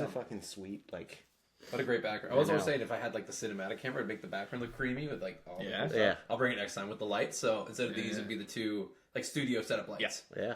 a fucking sweet, like... What a great background. I was always saying if I had like the cinematic camera, it'd make the background look creamy with like all the cool stuff. Yeah. I'll bring it next time with the lights. So instead of these, it'd be the two like studio setup lights. Yeah.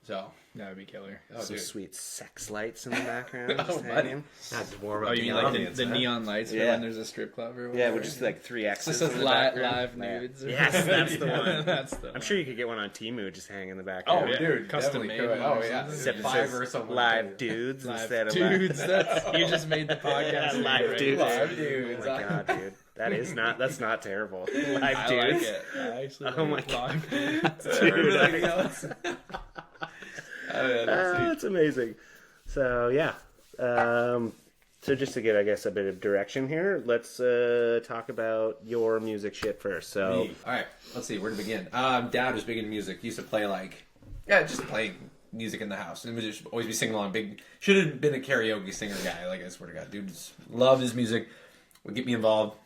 So that would be killer. Some sweet sex lights in the background. Just buddy. hanging. That's warm up. Oh, you mean like the neon lights when there's a strip club or whatever? Yeah, with just like 3 X's. Just live nudes. Yes, that's the one. That's the I'm sure you could get one on Temu, just hang in the background. Oh, dude, custom made. made. Oh yeah, Except it Fiverr says or something. live dudes instead of dudes. That's, you just made the podcast live dudes. Live dudes. Oh my god, dude, that's not terrible. Live I dudes. like it. I actually Oh my like god, Dude, everything else. that's amazing. So yeah, so just to get, I guess, a bit of direction here, let's talk about your music shit first. So all right, let's see where to begin. Dad was big into music. He used to play just playing music in the house, and would just always be singing along. Should have been a karaoke singer guy. Like, I swear to God, dude, just loved his music. Would get me involved.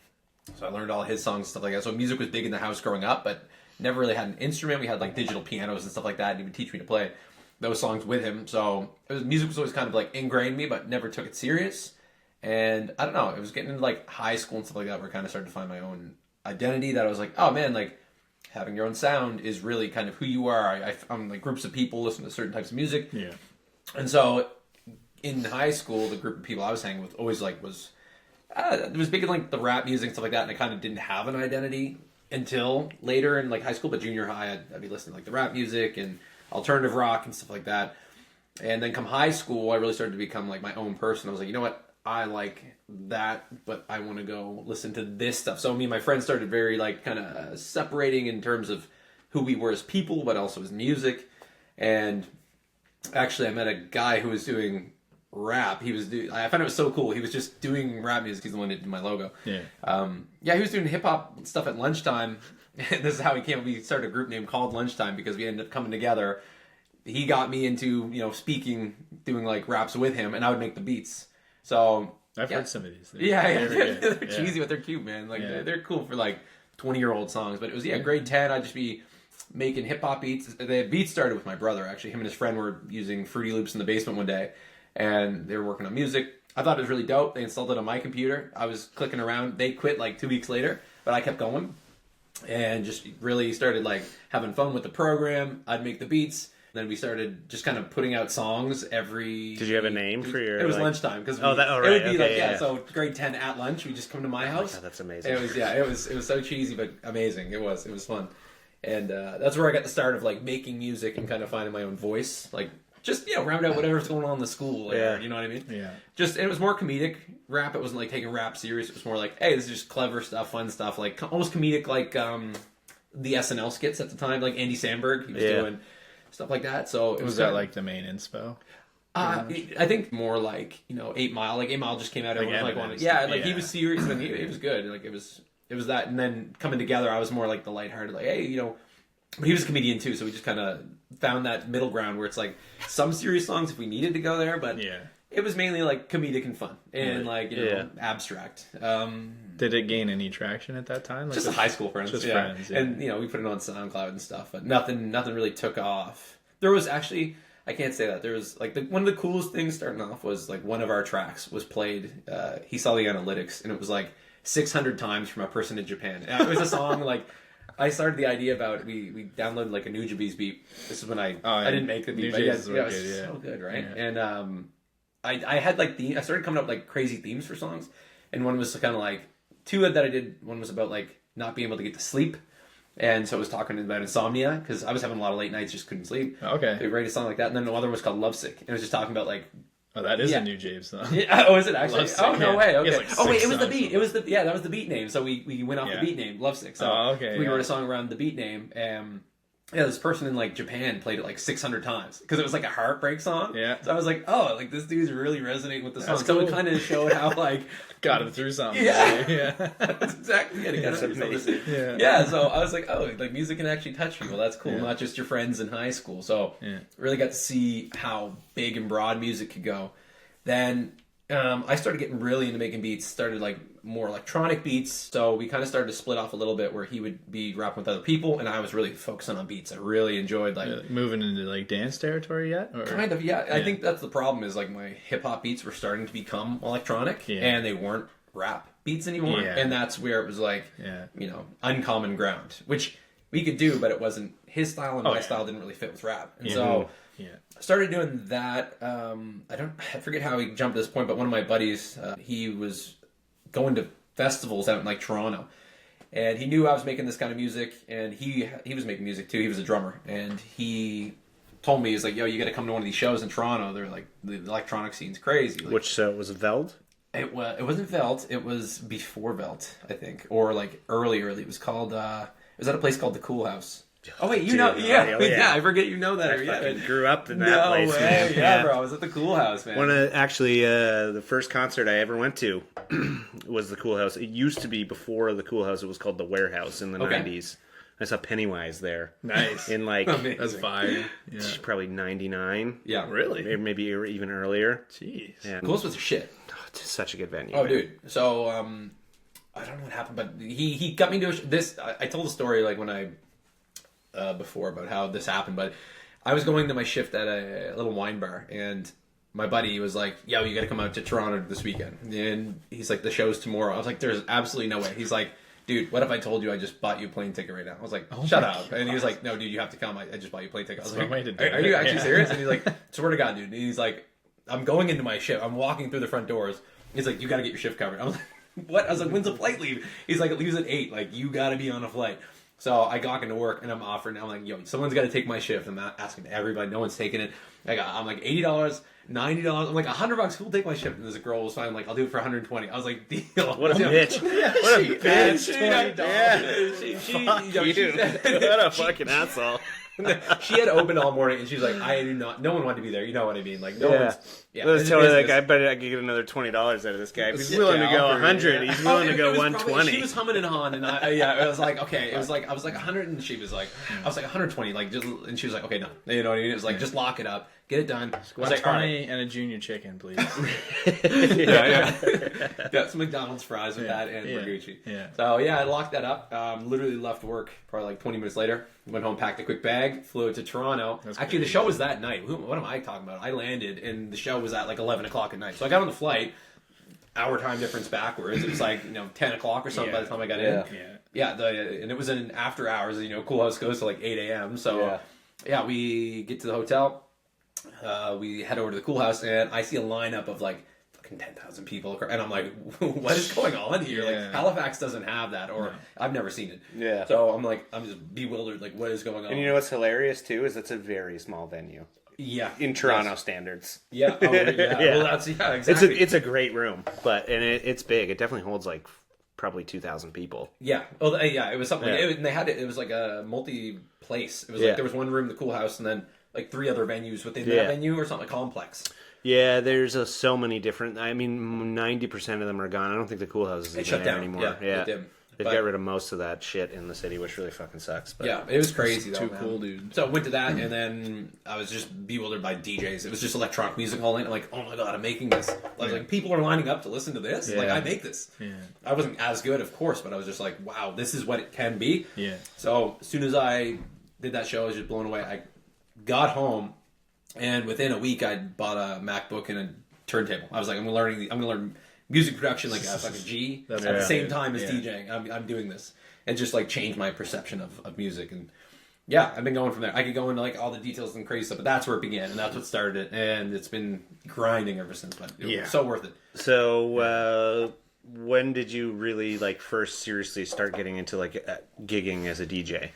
So I learned all his songs and stuff like that. So music was big in the house growing up, but never really had an instrument. We had like digital pianos and stuff like that, and he would teach me to play those songs with him. So music was always kind of like ingrained in me, but never took it serious. And I don't know, it was getting into like high school and stuff like that where I kind of started to find my own identity, that I was like, oh man, like having your own sound is really kind of who you are. I'm like groups of people listen to certain types of music. Yeah. And so in high school, the group of people I was hanging with always like it was big in like the rap music and stuff like that, and I kind of didn't have an identity until later in like high school. But junior high, I'd be listening to like the rap music and alternative rock and stuff like that. And then come high school, I really started to become like my own person. I was like, you know what, I like that, but I want to go listen to this stuff. So me and my friends started very like kind of separating in terms of who we were as people, but also as music. And actually, I met a guy who was doing rap. I found it was so cool. He was just doing rap music. He's the one that did my logo. Yeah. He was doing hip hop stuff at lunchtime. This is how we started a group name called Lunchtime, because we ended up coming together. He got me into, speaking, doing like raps with him, and I would make the beats. So I've heard some of these things. They're cheesy, but they're cute, man. Like they're cool for like 20-year-old songs. But it was grade 10. I'd just be making hip hop beats. The beats started with my brother, actually. Him and his friend were using Fruity Loops in the basement one day, and they were working on music. I thought it was really dope. They installed it on my computer. I was clicking around. They quit like 2 weeks later, but I kept going and just really started like having fun with the program. I'd make the beats. Then we started just kind of putting out songs every... Did you have a name for your... It was lunchtime. Cause right. It would be so grade 10 at lunch, we just come to my house. God, that's amazing. It was so cheesy, but amazing. It was fun. And that's where I got the start of like making music and kind of finding my own voice. Like, just, round out whatever's going on in the school. You know what I mean? Yeah. It was more comedic rap. It wasn't like taking rap serious. It was more like, hey, this is just clever stuff, fun stuff. Like, almost comedic, like the SNL skits at the time. Like Andy Samberg, he was doing... stuff like that. So it was that like the main inspo? I think more like 8 Mile. Like 8 Mile just came out. Everyone was like wanted, he was serious and he was good. Like it was that. And then coming together, I was more like the lighthearted, like hey, But he was a comedian too, so we just kind of found that middle ground where it's like some serious songs if we needed to go there, but it was mainly like comedic and fun and abstract. Did it gain any traction at that time? Like just high school friends. Just friends, yeah. And we put it on SoundCloud and stuff, but nothing really took off. There was actually, I can't say that. There was like one of the coolest things starting off was like one of our tracks was played. He saw the analytics, and it was like 600 times from a person in Japan. And it was a song like. I started the idea about we downloaded like a Nujabes beat. This is when I didn't make the beat, but it was so good, right? Yeah. And I had like I started coming up with like crazy themes for songs, and one was kind of like two that I did. One was about like not being able to get to sleep, and so I was talking about insomnia because I was having a lot of late nights, just couldn't sleep. Okay, so we wrote a song like that, and then the other was called Lovesick, and it was just talking about like. Oh, that is a new James song. Yeah. Oh, is it actually? Lovesick, oh, no way. Okay. Like oh, wait, it was the beat. It was that was the beat name. So we went off the beat name, Lovesick. So we wrote a song around the beat name. This person in like Japan played it like 600 times because it was like a heartbreak song. Yeah. So I was like, oh, like this dude's really resonating with the song. Cool. So it kind of showed how like got him through something. Yeah. That's exactly it. Yeah. So I was like, oh, like music can actually touch people. That's cool. Not just your friends in high school. So really got to see how big and broad music could go. Then I started getting really into making beats, started like more electronic beats. So we kind of started to split off a little bit where he would be rapping with other people and I was really focusing on beats. I really enjoyed like moving into like dance territory yet? Or? kind of, yeah. I think that's the problem is like my hip hop beats were starting to become electronic and they weren't rap beats anymore. Yeah. And that's where it was like, you know, uncommon ground, which we could do, but it wasn't his style and my style didn't really fit with rap. And so I started doing that. I forget how we jumped to this point, but one of my buddies, he was going to festivals out in like Toronto, and he knew I was making this kind of music, and he was making music too. He was a drummer, and he told me, he's like, "Yo, you got to come to one of these shows in Toronto. They're like the electronic scene's crazy." Like, Which was Veld? it wasn't Velt. It was before Velt, I think, or like early. It was called. It was at a place called the Cool House. Oh wait, you know, I forget you know that area. I fucking grew up in that place, man. Yeah, bro, I was at the Cool House, man. The first concert I ever went to was the Cool House. It used to be before the Cool House. It was called the Warehouse in the 90s. I saw Pennywise there. Nice. In like that's fire. Yeah. Probably 99. Yeah, really? Maybe even earlier. Jeez. Yeah. Cool House was a shit. Oh, it's such a good venue. Oh, man. dude. So I don't know what happened, but he got me to this. I told the story like when I. Before about how this happened, but I was going to my shift at a little wine bar, and my buddy was like, "Yo, you got to come out to Toronto this weekend." And he's like, "The show's tomorrow." I was like, "There's absolutely no way." He's like, "Dude, what if I told you I just bought you a plane ticket right now?" I was like, "Shut up!" And he was like, "No, dude, you have to come. I just bought you a plane ticket." I was like, "Are you actually serious?" And he's like, "Swear to God, dude." And he's like, "I'm going into my shift. I'm walking through the front doors." He's like, "You got to get your shift covered." I was like, "What?" I was like, "When's the flight leave?" He's like, "It leaves at 8. Like, you got to be on a flight." So I got into work and I'm offering. I'm like, "Yo, someone's got to take my shift." I'm not asking everybody. No one's taking it. I'm like $80, $90. I'm like $100. Who'll take my shift? And this girl was fine. I'm like, "I'll do it for $120." I was like, "Deal." What a bitch! What a bitch! $20. What a fucking asshole! She had opened all morning, and she's like, "I do not. No one wanted to be there. You know what I mean? Like, no one's." Yeah, I was totally like, I bet I could get another $20 out of this guy. He's willing to go 100. He's willing to go 120. She was humming and hawing, and it was like, okay, it was like I was like 100, and she was like, I was like 120, like just, and she was like, okay, no, you know what I mean? It was like, just lock it up, get it done. I was like, 20 and a junior chicken, please. Got some McDonald's fries with that and Bergucci. Yeah. So yeah, I locked that up. Literally left work probably like 20 minutes later. Went home, packed a quick bag, flew to Toronto. Actually, the show was that night. What am I talking about? I landed, and the show was at like 11 o'clock at night. So I got on the flight, hour time difference backwards. It was like 10 o'clock or something by the time I got in. And it was in after hours. Cool House goes to like 8 a.m. So we get to the hotel. We head over to the Cool House, and I see a lineup of like 10,000 people, and I'm like, what is going on here? Like, Halifax doesn't have that, or I've never seen it. Yeah. So I'm like, I'm just bewildered. Like, what is going on? And you know what's hilarious too is it's a very small venue. Yeah. In Toronto standards. Yeah. Oh, yeah. Well, that's exactly. It's a great room, but it's big. It definitely holds like probably 2,000 people. Yeah. Oh, yeah. It was something. Like, and they had it. It was like a multi-place. It was like there was one room, the Cool House, and then like 3 other venues within that venue or something, like complex. Yeah, there's so many different. I mean, 90% of them are gone. I don't think the Cool House is even there anymore. Yeah, they've got rid of most of that shit in the city, which really fucking sucks. But yeah, it was crazy though. Too cool, dude. So I went to that, and then I was just bewildered by DJs. It was just electronic music all night. I'm like, oh my god, I'm making this. I was like, people are lining up to listen to this. Like, I make this. Yeah. I wasn't as good, of course, but I was just like, wow, this is what it can be. Yeah. So as soon as I did that show, I was just blown away. I got home. And within a week, I bought a MacBook and a turntable. I was like, I'm gonna learn music production like a fucking G at the same time as DJing. I'm doing this, and just like change my perception of music. And yeah, I've been going from there. I could go into like all the details and crazy stuff, but that's where it began, and that's what started it. And it's been grinding ever since. But it was so worth it. So when did you really like first seriously start getting into like gigging as a DJ?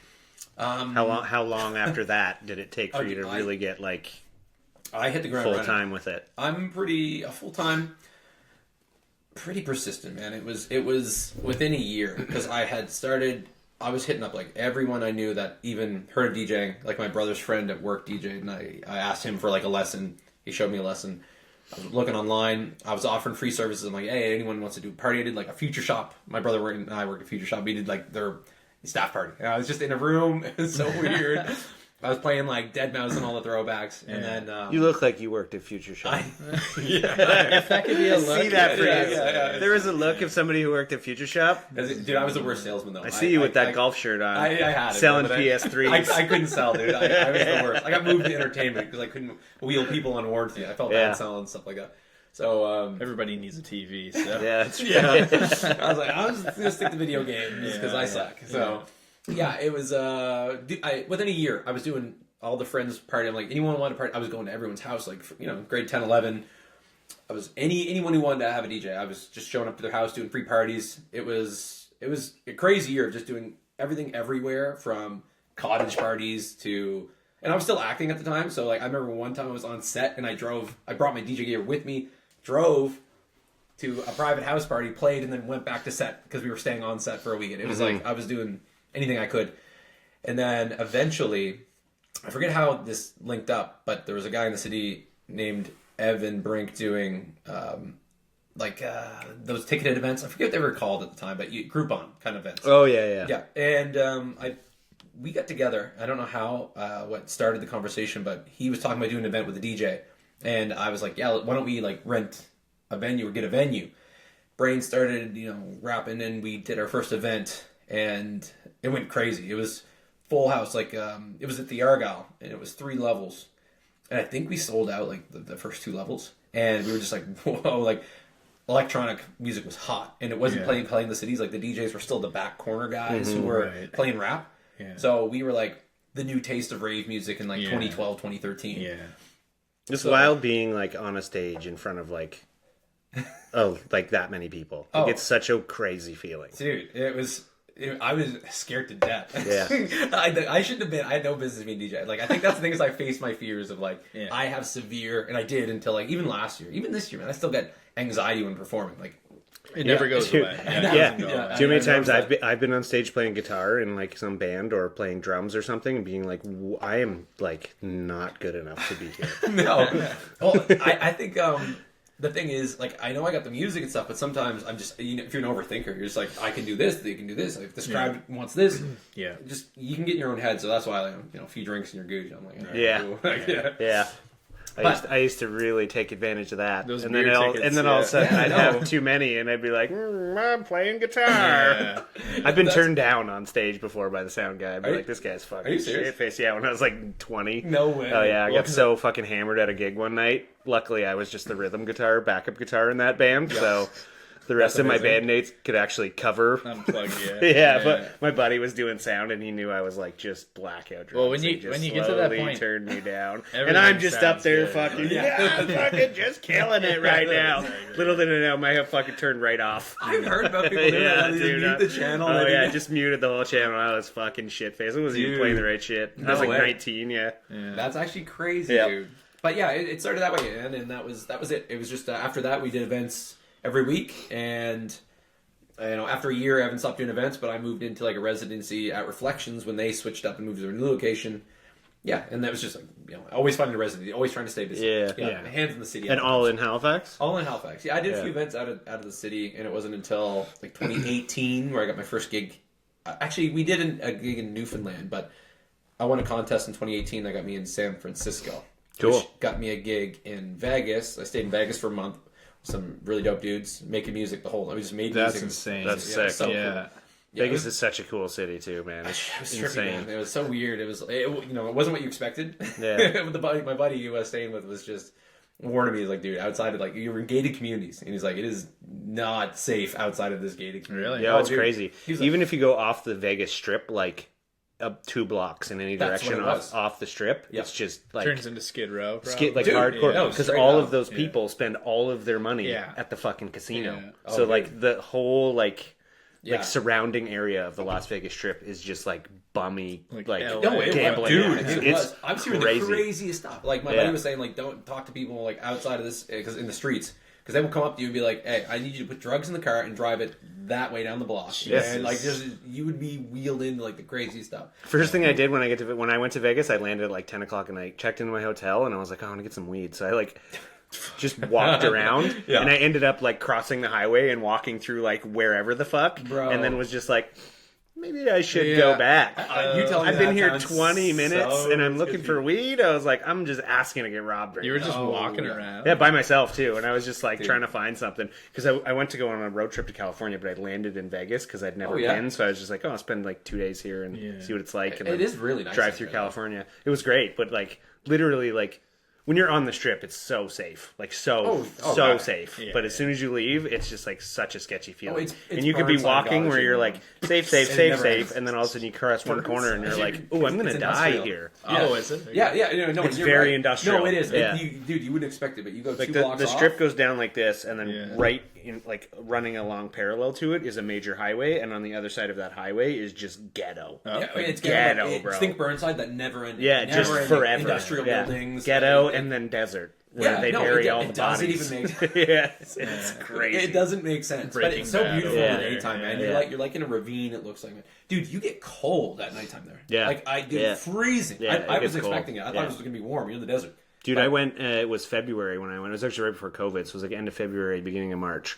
How long after that did it take for you to really get like? I hit the ground full time with it. I'm pretty persistent, man. It was within a year because I was hitting up like everyone I knew that even heard of DJing. Like my brother's friend at work DJed, and I asked him for like a lesson. He showed me a lesson. I was looking online. I was offering free services. I'm like, hey, anyone wants to do a party? I did like a Future Shop. My brother and I worked at Future Shop. We did like their staff party. And I was just in a room. It was so weird. I was playing like Dead Mouse and all the throwbacks, and then you look like you worked at Future Shop. If that could be a look. See that for you. Yeah. There was a look of somebody who worked at Future Shop. Dude, I was the worst salesman though. I see you with that golf shirt on. I had it, selling but PS3s. I couldn't sell, dude. I was the worst. I got moved to entertainment because I couldn't wheel people on warranty. I felt bad selling stuff like that. So everybody needs a TV. So Yeah, that's I was like, I'm just gonna stick to video games because I suck. So it was. Within a year, I was doing all the friends party. I'm like, anyone want to party? I was going to everyone's house, like grade 10, 11. I was anyone who wanted to have a DJ. I was just showing up to their house doing free parties. It was a crazy year of just doing everything everywhere from cottage parties to. And I was still acting at the time, so like I remember one time I was on set and I brought my DJ gear with me, drove to a private house party, played, and then went back to set because we were staying on set for a weekend. It was like I was doing anything I could. And then eventually, I forget how this linked up, but there was a guy in the city named Evan Brink doing those ticketed events. I forget what they were called at the time, but Groupon kind of events. Oh yeah. Yeah, and we got together. I don't know how what started the conversation, but he was talking about doing an event with a DJ, and I was like, yeah, why don't we like rent a venue or get a venue? Brain started rapping, and we did our first event, and it went crazy. It was full house, like it was at the Argyle, and it was 3 levels, and I think we sold out like the first 2 levels, and we were just like, whoa, like electronic music was hot, and it wasn't playing in the cities. Like the DJs were still the back corner guys who were playing rap. Yeah. So we were like the new taste of rave music in like 2012, 2013. Yeah. It's wild being like on a stage in front of like like that many people. Like, it's such a crazy feeling. Dude, I was scared to death. Yeah. I shouldn't have been. I had no business being DJ. Like I think that's the thing is I faced my fears of like I have severe, and I did until like even last year, even this year, man. I still get anxiety when performing. Like it never goes away. Too many times I've been on stage playing guitar in like some band or playing drums or something and being like, I am like not good enough to be here. No. Well, I think the thing is, like, I know I got the music and stuff, but sometimes I'm just, if you're an overthinker, you're just like, I can do this, they can do this. Like, if this crowd wants this, just you can get in your own head. So that's why, like, a few drinks and you're good. I'm like, all right, cool. Yeah. I used to really take advantage of that. Those and beer then tickets, all of a sudden I'd have too many and I'd be like, I'm playing guitar. Yeah. I've been turned down on stage before by the sound guy. I'd be like, this guy's Are fucking you serious? shit-faced. Yeah, when I was like 20. No way. Oh yeah, I got so fucking hammered at a gig one night. Luckily I was just the rhythm guitar, backup guitar in that band, so the rest of my bandmates could actually cover. Unplug, but my buddy was doing sound and he knew I was like just blackout drunk. Well, when you get to that point, turned me down, and I'm just up there fucking I'm fucking just killing it right now. Little did I know, my fucking turned right off. I've heard about people doing that. They dude, mute the channel. Oh yeah, I just muted the whole channel. I was fucking shit faced. I wasn't even playing the right shit. I was like 19. Yeah, that's actually crazy, dude. But yeah, it started that way, and that was it. It was just after that we did events every week, and after a year I haven't stopped doing events, but I moved into like a residency at Reflections when they switched up and moved to a new location. Yeah, and that was just like always finding a residency, always trying to stay busy. Hands in the city. And all in Halifax. All in Halifax. Yeah, I did a few events out of the city, and it wasn't until like 2018 where I got my first gig. Actually, we did a gig in Newfoundland, but I won a contest in 2018 that got me in San Francisco. Cool. Which got me a gig in Vegas. I stayed in Vegas for a month. Some really dope dudes making music the whole time. We just made music. That's insane. That's sick. So cool. Vegas is such a cool city too, man. It was trippy, insane. man. It was so weird. It wasn't what you expected. Yeah. My buddy who I was staying with was just warning me. He's like, dude, outside of you're in gated communities, and he's like, it is not safe outside of this gated community. Really? Yeah, it's crazy. Even if you go off the Vegas Strip, like up 2 blocks in any direction off the Strip, it's just like turns into Skid Row. Hardcore, because all of those people spend all of their money at the fucking casino. So like the whole like surrounding area of the Las Vegas Strip is just like bummy, gambling. Dude, it's I'm seeing the craziest stuff. Like my buddy was saying, like don't talk to people like outside of this because in the streets. Because they will come up to you and be like, hey, I need you to put drugs in the car and drive it that way down the block. Yes. And like you would be wheeled into like the crazy stuff. First thing I did when I went to Vegas, I landed at like 10 o'clock at night, checked into my hotel, and I was like, I want to get some weed. So I like just walked around, and I ended up like crossing the highway and walking through like wherever the fuck, and then was just like, maybe I should go back. You tell me I've been here sounds 20 minutes so and I'm looking sketchy. for weed. I was like, I'm just asking to get robbed right You were now. just walking around. Yeah, by myself too, and I was just like trying to find something because I went to go on a road trip to California, but I landed in Vegas because I'd never been, so I was just like, oh, I'll spend like 2 days here and see what it's like. And it is really nice. Drive through California. It was great, but like literally, like when you're on the strip, it's so safe, like so safe. Yeah, but as soon as you leave, it's just like such a sketchy feeling. It's and you could be walking where you're like safe, ends. and then all of a sudden you cross one corner and you're like, oh, I'm gonna die here. Oh, is it? Yeah. No, It's you're very right. industrial. No, it is. Yeah. Dude, you wouldn't expect it, but you go Like 2 the blocks off. strip goes down like this, and then right in like running along parallel to it is a major highway, and on the other side of that highway is just ghetto. It's ghetto, bro. Think Burnside, that never ended. Yeah, just forever. Industrial buildings, ghetto, and then desert. Where they bury all the bodies. Doesn't even make Yeah, it's crazy. It doesn't make sense, but Breaking it's so Bad beautiful over in the there. daytime, man. Yeah. You're like in a ravine. It looks like, dude, you get cold at nighttime there. Yeah. like I get freezing. Yeah, I it was gets cold. expecting it. I thought it was gonna be warm. You're in the desert. Dude, I went. It was February when I went. It was actually right before COVID, so it was like end of February, beginning of March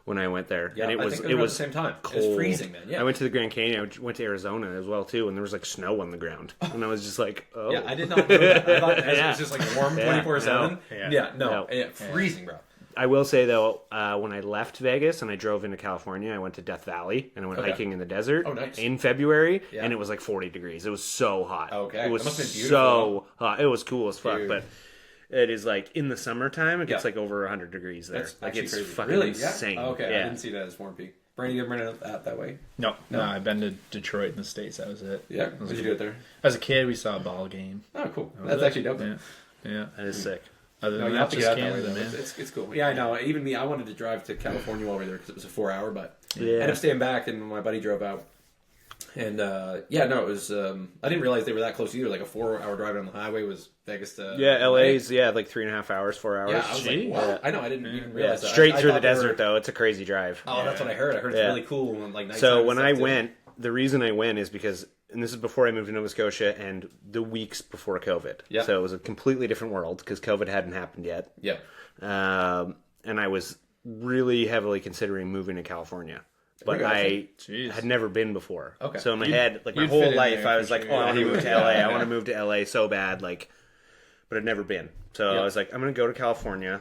when I went there. Yeah, and I think it was the same time. Cold. It was freezing, man. Yeah, I went to the Grand Canyon. I went to Arizona as well too, and there was like snow on the ground, and I was just like, oh. yeah. I did not know that. I thought it Yeah. was just like warm 24/7. No. Freezing, bro. I will say though, when I left Vegas and I drove into California, I went to Death Valley and I went hiking in the desert nice. in February, Yeah. and it was like 40 degrees. It was so hot. Okay. It was That must have been so beautiful. hot. It was cool as fuck, Dude. but it is like in the summertime, it gets like over 100 degrees there. That's Like actually it's crazy. fucking Really? insane. Yeah? Oh, okay, Yeah. I didn't see that as warm peak. Brandon, you ever been out that way? No, I've been to Detroit in the States. That was it. Yeah. What did you do it there? As a kid, we saw a ball game. Oh, cool. That's actually dope. Yeah. That is sick. Other No, than you that, have to get just out that way, Canada, though. man. It's cool. Yeah, I know. Even me, I wanted to drive to California while we were there because it was a 4-hour, but I Yeah. ended up staying back, and my buddy drove out. And it was. I didn't realize they were that close either. Like a 4-hour drive down the highway was Vegas to. Yeah, LA's like 3.5 hours, 4 hours. Yeah, I was like, what? Yeah. I know. I didn't even Yeah, realize that. straight I through the thought they were- desert though. It's a crazy drive. Oh, that's what I heard. I heard it's Yeah. really cool and like. So nighttime when and I stuff, too. went, the reason I went is because, and this is before I moved to Nova Scotia and the weeks before COVID. Yeah. So it was a completely different world because COVID hadn't happened yet. Yeah. And I was really heavily considering moving to California. But I Jeez. had never been before. Okay. So in my head, like my you'd whole fit in life, there I for was like, sure. oh, I want to Yeah, move to LA. I want to move to LA so bad. Like, but I'd never been. So Yeah. I was like, I'm going to go to California.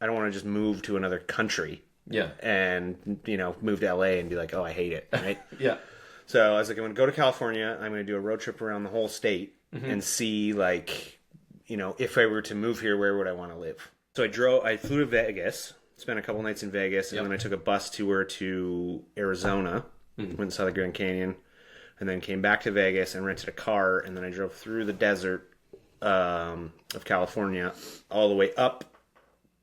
I don't want to just move to another country. Yeah. And, move to LA and be like, oh, I hate it. Right? Yeah. So I was like, I'm going to go to California. I'm going to do a road trip around the whole state and see, like, if I were to move here, where would I want to live? So I flew to Vegas, spent a couple nights in Vegas, and then I took a bus tour to Arizona, went and saw the Grand Canyon, and then came back to Vegas and rented a car, and then I drove through the desert of California all the way up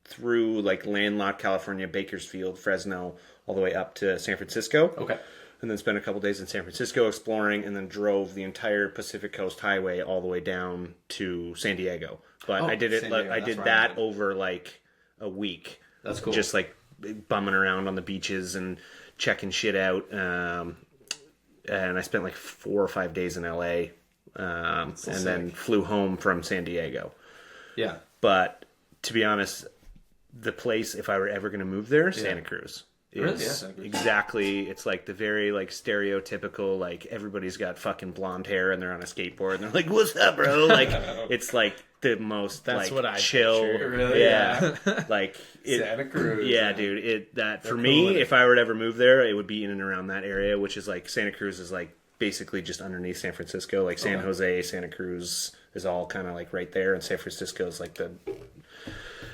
through, like, landlocked California, Bakersfield, Fresno, all the way up to San Francisco. Okay. And then spent a couple days in San Francisco exploring, and then drove the entire Pacific Coast Highway all the way down to San Diego. But I did it. San Diego, I that's did where I that went. over like a week. That's cool. Just like bumming around on the beaches and checking shit out. And I spent like 4 or 5 days in LA, and then flew home from San Diego. Yeah. But to be honest, the place, if I were ever going to move there, Santa Cruz. Really? Is Yeah, Santa Cruz. exactly. It's like the very like stereotypical, like everybody's got fucking blonde hair and they're on a skateboard and they're like, "What's up, bro?" Like it's like the most That's like what I chill. pictured. Really? Yeah, like Santa Cruz. Yeah, man. dude. For cool me, with it. if I were to ever move there, it would be in and around that area, which is like Santa Cruz is like basically just underneath San Francisco. Like San Jose, Santa Cruz is all kind of like right there, and San Francisco is like the.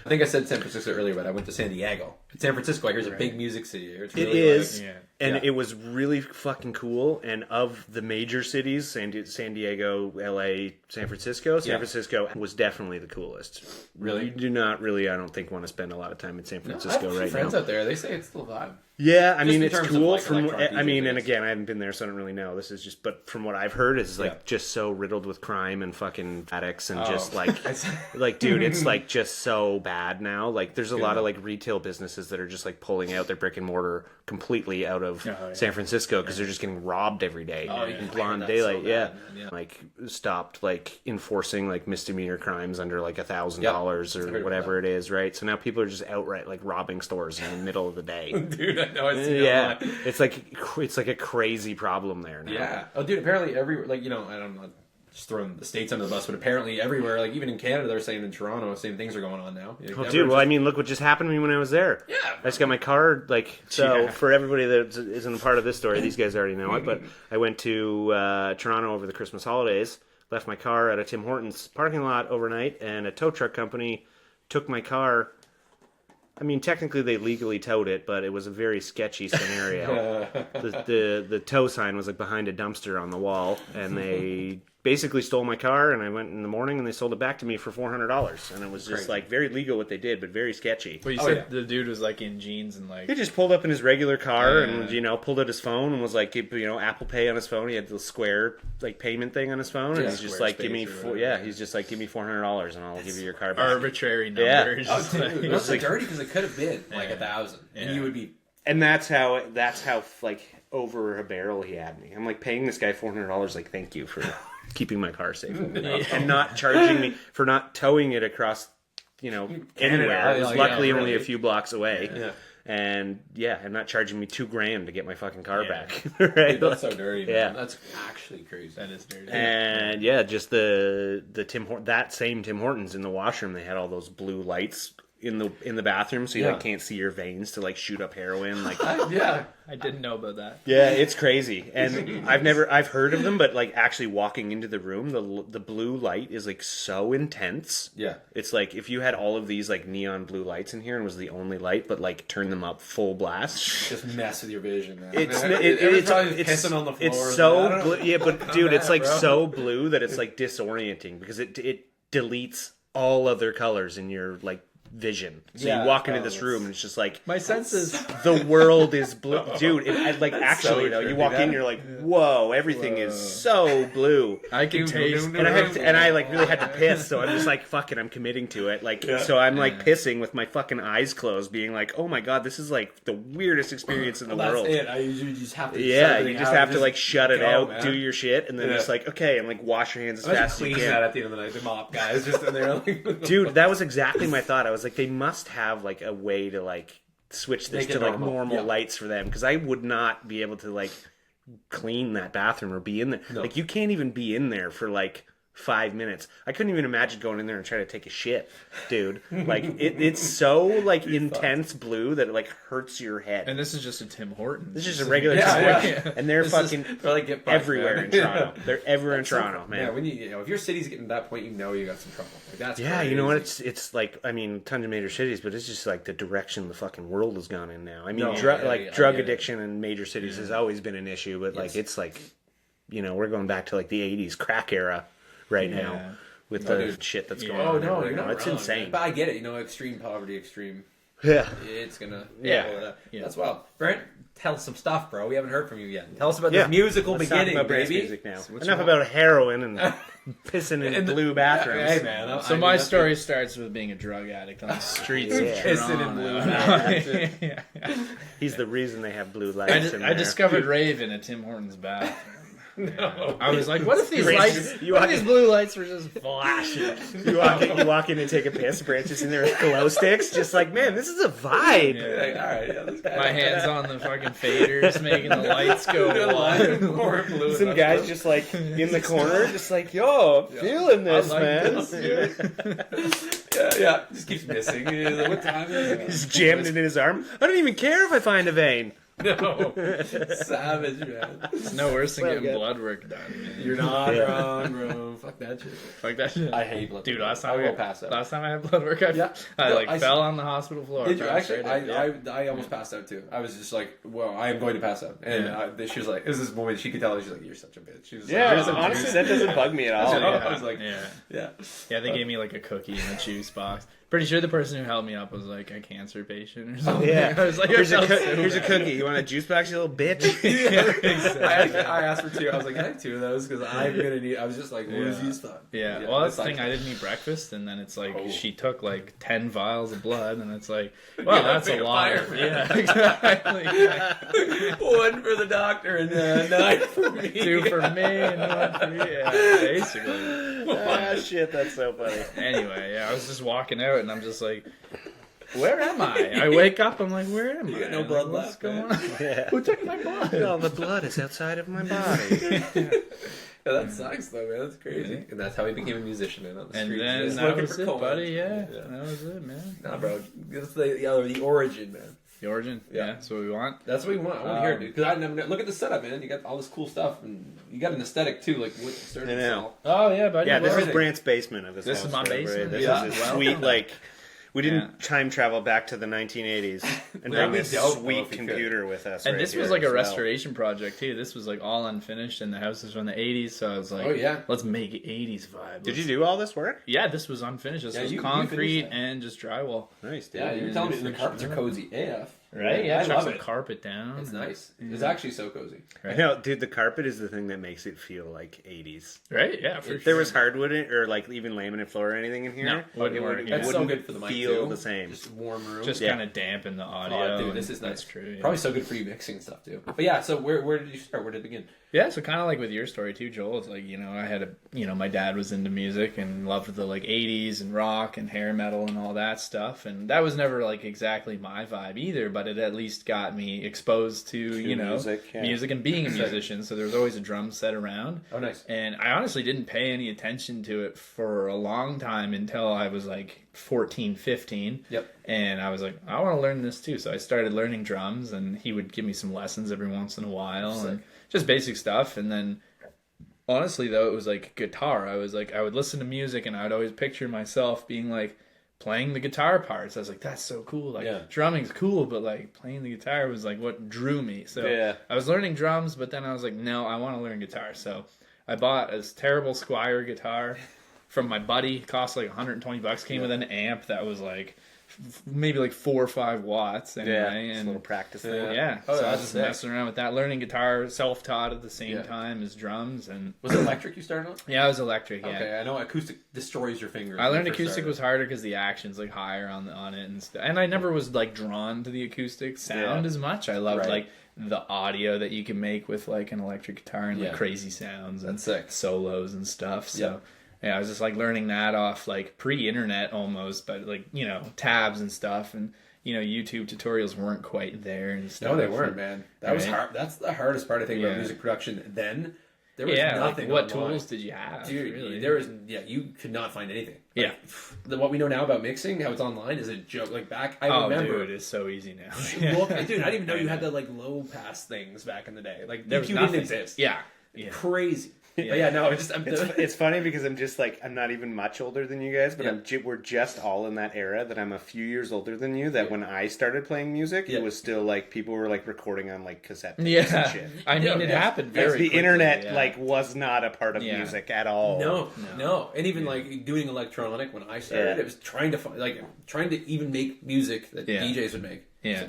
I think I said San Francisco earlier, but I went to San Diego. San Francisco, I hear, is a big music city. It's It really is, Yeah. and Yeah. it was really fucking cool. And of the major cities, San Diego, LA, San Francisco was definitely the coolest. Really? You do not really, I don't think, want to spend a lot of time in San I have Francisco a few right friends now. out there. They say it's still a vibe. Yeah, I mean, in it's terms of, cool like, from. electronic I mean, DJ and things. again, I haven't been there, so I don't really know. This is just, but from what I've heard, it's like Yeah. just so riddled with crime and fucking addicts and just Oh. like, dude, it's like just so bad now. Like, there's a lot of like retail businesses that are just like pulling out their brick and mortar, completely out of San Francisco because they're just getting robbed every day in blonde daylight. So like stopped like enforcing like misdemeanor crimes under like $1,000 or whatever it is, right? So now people are just outright like robbing stores in the middle of the day. Dude, I know. It's like a crazy problem there now. Yeah. Oh, dude. Apparently, like I don't know. Just throwing the states under the bus, but apparently everywhere, like even in Canada, they're saying in Toronto, same things are going on now. Oh, dude, well, I mean, look what just happened to me when I was there. Yeah. I just got my car, for everybody that isn't a part of this story, these guys already know it, but I went to Toronto over the Christmas holidays, left my car at a Tim Hortons parking lot overnight, and a tow truck company took my car. I mean, technically they legally towed it, but it was a very sketchy scenario. The tow sign was like behind a dumpster on the wall, and they basically stole my car, and I went in the morning and they sold it back to me for $400, and it was just like very legal what they did, but very sketchy. Well, you said the dude was like in jeans and like... He just pulled up in his regular car and, pulled out his phone and was like, Apple Pay on his phone. He had the Square like payment thing on his phone, and he's just like, give me $400 and I'll give you your car back. Arbitrary numbers. Oh, dude, that's so dirty because it could have been like 1,000, and you would be... And that's how like over a barrel he had me. I'm like paying this guy $400, like thank you for keeping my car safe and not charging me for not towing it across, anywhere. It was luckily only a few blocks away. Yeah. And and not charging me $2,000 to get my fucking car back. Right? Dude, that's so dirty. Man. Yeah, that's actually crazy. That is dirty. And just the that same Tim Hortons in the washroom, they had all those blue lights in the bathroom, so you can't see your veins to like shoot up heroin. Like I didn't know about that. Yeah, it's crazy, and I've heard of them, but like actually walking into the room, the blue light is like so intense. Yeah, it's like if you had all of these like neon blue lights in here and was the only light, but like turn them up full blast, just mess with your vision, man. It's pissing on the floor. It's so blue, yeah, but dude, it's like so blue that it's like disorienting because it deletes all other colors in your like vision. So you walk into this room and it's just like my senses. The world is blue, dude. Actually, so though, you walk in, you're like, whoa, everything is so blue. I can taste, and I like really had to piss, so I'm just like, fuck it, I'm committing to it. Like, so I'm like pissing with my fucking eyes closed, being like, oh my god, this is like the weirdest experience in the world. That's it. I usually just have to. Yeah, you just have to like shut it out, man. Do your shit, and then just like okay, and like wash your hands as fast as you can. That at the end of the night, the mop guys just in there. Like, dude, that was exactly my thought. I was like, they must have like a way to like switch this to like normal lights for them, because I would not be able to like clean that bathroom or be in there. Like you can't even be in there for like 5 minutes. I couldn't even imagine going in there and trying to take a shit, dude. Like it's so like intense blue that it like hurts your head. And this is just a Tim Hortons. This is just a regular Tim Hortons, and they're fucking everywhere in Toronto. They're everywhere in Toronto, man. Yeah, when if your city's getting to that point, you got some trouble. Like that's crazy. You know what? It's like, I mean, tons of major cities, but it's just like the direction the fucking world has gone in now. I mean, drug addiction in major cities has always been an issue, but like it's like, we're going back to like the 80s crack era right now with the shit that's going on. No, you're not it's wrong, insane. Man. But I get it. Extreme poverty, extreme. Yeah. It's gonna. That's wild. Brant, tell us some stuff, bro. We haven't heard from you yet. Tell us about this musical beginning, talk about baby. Music now. Enough about heroin and pissing in blue bathrooms. Hey, man. So my story starts with being a drug addict on the streets of pissing in blue bathrooms. He's the reason they have blue lights. I discovered rave in a Tim Hortons bathroom. No. I was like, what if these lights, these blue lights were just flashing? You walk in and take a piss, Brant's just in there with glow sticks, just like, man, this is a vibe. Yeah, all right, my hands on the fucking faders, making the lights go wild. Some guys just like in the corner, just like, yo, I'm feeling this, man. Yeah, just keeps missing. Like, what time is it? Just jamming it in his arm. I don't even care if I find a vein. No, savage, man. It's no worse than getting blood work done. Man. You're not wrong, bro. Fuck that shit. I hate blood. Dude, last time I had blood work, I fell on the hospital floor. Did you actually? I almost passed out too. I was just like, well, I am going to pass out. And she was like, it was this woman, she could tell, she's like, you're such a bitch. She was honestly, that doesn't bug me at all. I was like, yeah, they gave me like a cookie and a juice box. Pretty sure the person who held me up was like a cancer patient or something. Yeah. I was like, here's a cookie. You want a juice box, you little bitch? Exactly. I asked for 2. I was like, can I have 2 of those? Because I'm going to need... I was just like, what is these stuff? Yeah. Well, that's the thing. I didn't eat breakfast, and then it's like she took like 10 vials of blood, and it's like, well, that's a lot. Yeah, exactly. 1 for the doctor, and 9 for me. 2 for me, and 1 for you. Yeah, basically. Ah, shit, that's so funny. Anyway, I was just walking out, and I'm just like, where am I? I wake up, I'm like, where am I? You got no blood left. What's going on? Yeah. Who took my blood? All the blood is outside of my body. Yeah, that sucks though, man. That's crazy. Yeah. And that's how he became a musician, man. On the street. And then that was it, buddy. Yeah, that was it, man. Nah, bro. That's the origin, man. The origin? Yeah, that's what we want. That's what we want. I want to hear it, dude. Because look at the setup, man. You got all this cool stuff, and you got an aesthetic too, like what started to sell. Oh yeah, buddy. Yeah, this is Brant's basement of his house. This is my basement. This is a sweet, like... We didn't time travel back to the 1980s and bring this sweet computer with us. And this was like a restoration project too. This was like all unfinished, and the house is from the 80s. So I was like, let's make 80s vibe. Did you do all this work? Yeah, this was unfinished. This was concrete and just drywall. Nice, dude. Yeah, you were telling me the carpets are cozy AF. Right? Yeah, I love some carpet down. It's nice. It's actually so cozy. Right? I know, dude, the carpet is the thing that makes it feel like 80s. Right? Yeah, for sure. If there was hardwood or like even laminate floor or anything in here, it wouldn't That's so good for the mic feel the same. Just warm room. Just kind of dampen the audio. Oh, dude, this is nice. That's true. Yeah. Probably so good for you mixing stuff too. But yeah, so where did you start? Where did it begin? Yeah, so kind of like with your story too, Joel. It's like, I had my dad was into music and loved the like 80s and rock and hair metal and all that stuff. And that was never like exactly my vibe either, but it at least got me exposed to music and being a musician. So there was always a drum set around. Oh, nice. And I honestly didn't pay any attention to it for a long time until I was like 14, 15. Yep. And I was like, I want to learn this too. So I started learning drums, and he would give me some lessons every once in a while. Sick. And just basic stuff. And then honestly though, it was like guitar. I would listen to music, and I would always picture myself being like playing the guitar parts. I was like, that's so cool. Like drumming's cool, but like playing the guitar was like what drew me. So I was learning drums, but then I was like, no, I want to learn guitar. So I bought this terrible Squier guitar from my buddy. It cost like $120. Came with an amp that was like maybe like 4 or 5 watts anyway, and a little practice. So I was just messing around with that, learning guitar, self-taught at the same time as drums. And was it electric you started on? Yeah, it was electric. Yeah. Okay, I know acoustic destroys your fingers. I learned acoustic was harder because the action's like higher on it and stuff. And I never was like drawn to the acoustic sound as much. I loved like the audio that you can make with like an electric guitar and like crazy sounds and solos and stuff. So. Yeah, I was just like learning that off like pre-internet almost, but like, tabs and stuff, and YouTube tutorials weren't quite there and stuff. No, they weren't, man. That was hard. That's the hardest part I think about music production. Then there was nothing. Like, what tools did you have? Dude, really? there was you could not find anything. Like, what we know now about mixing, how it's online, is a joke. Like back, I remember, dude, it's so easy now. Dude, I didn't even know you had the like low pass things back in the day. Like there didn't exist. Yeah. Crazy. Yeah, no, it's funny because I'm just like, I'm not even much older than you guys, but we're just all in that era that I'm a few years older than you, that when I started playing music, it was still like people were like recording on like cassette tapes and shit. I mean, it happened very quickly. The internet like was not a part of music at all. No. And even like doing electronic when I started, it was trying to even make music that DJs would make. Yeah.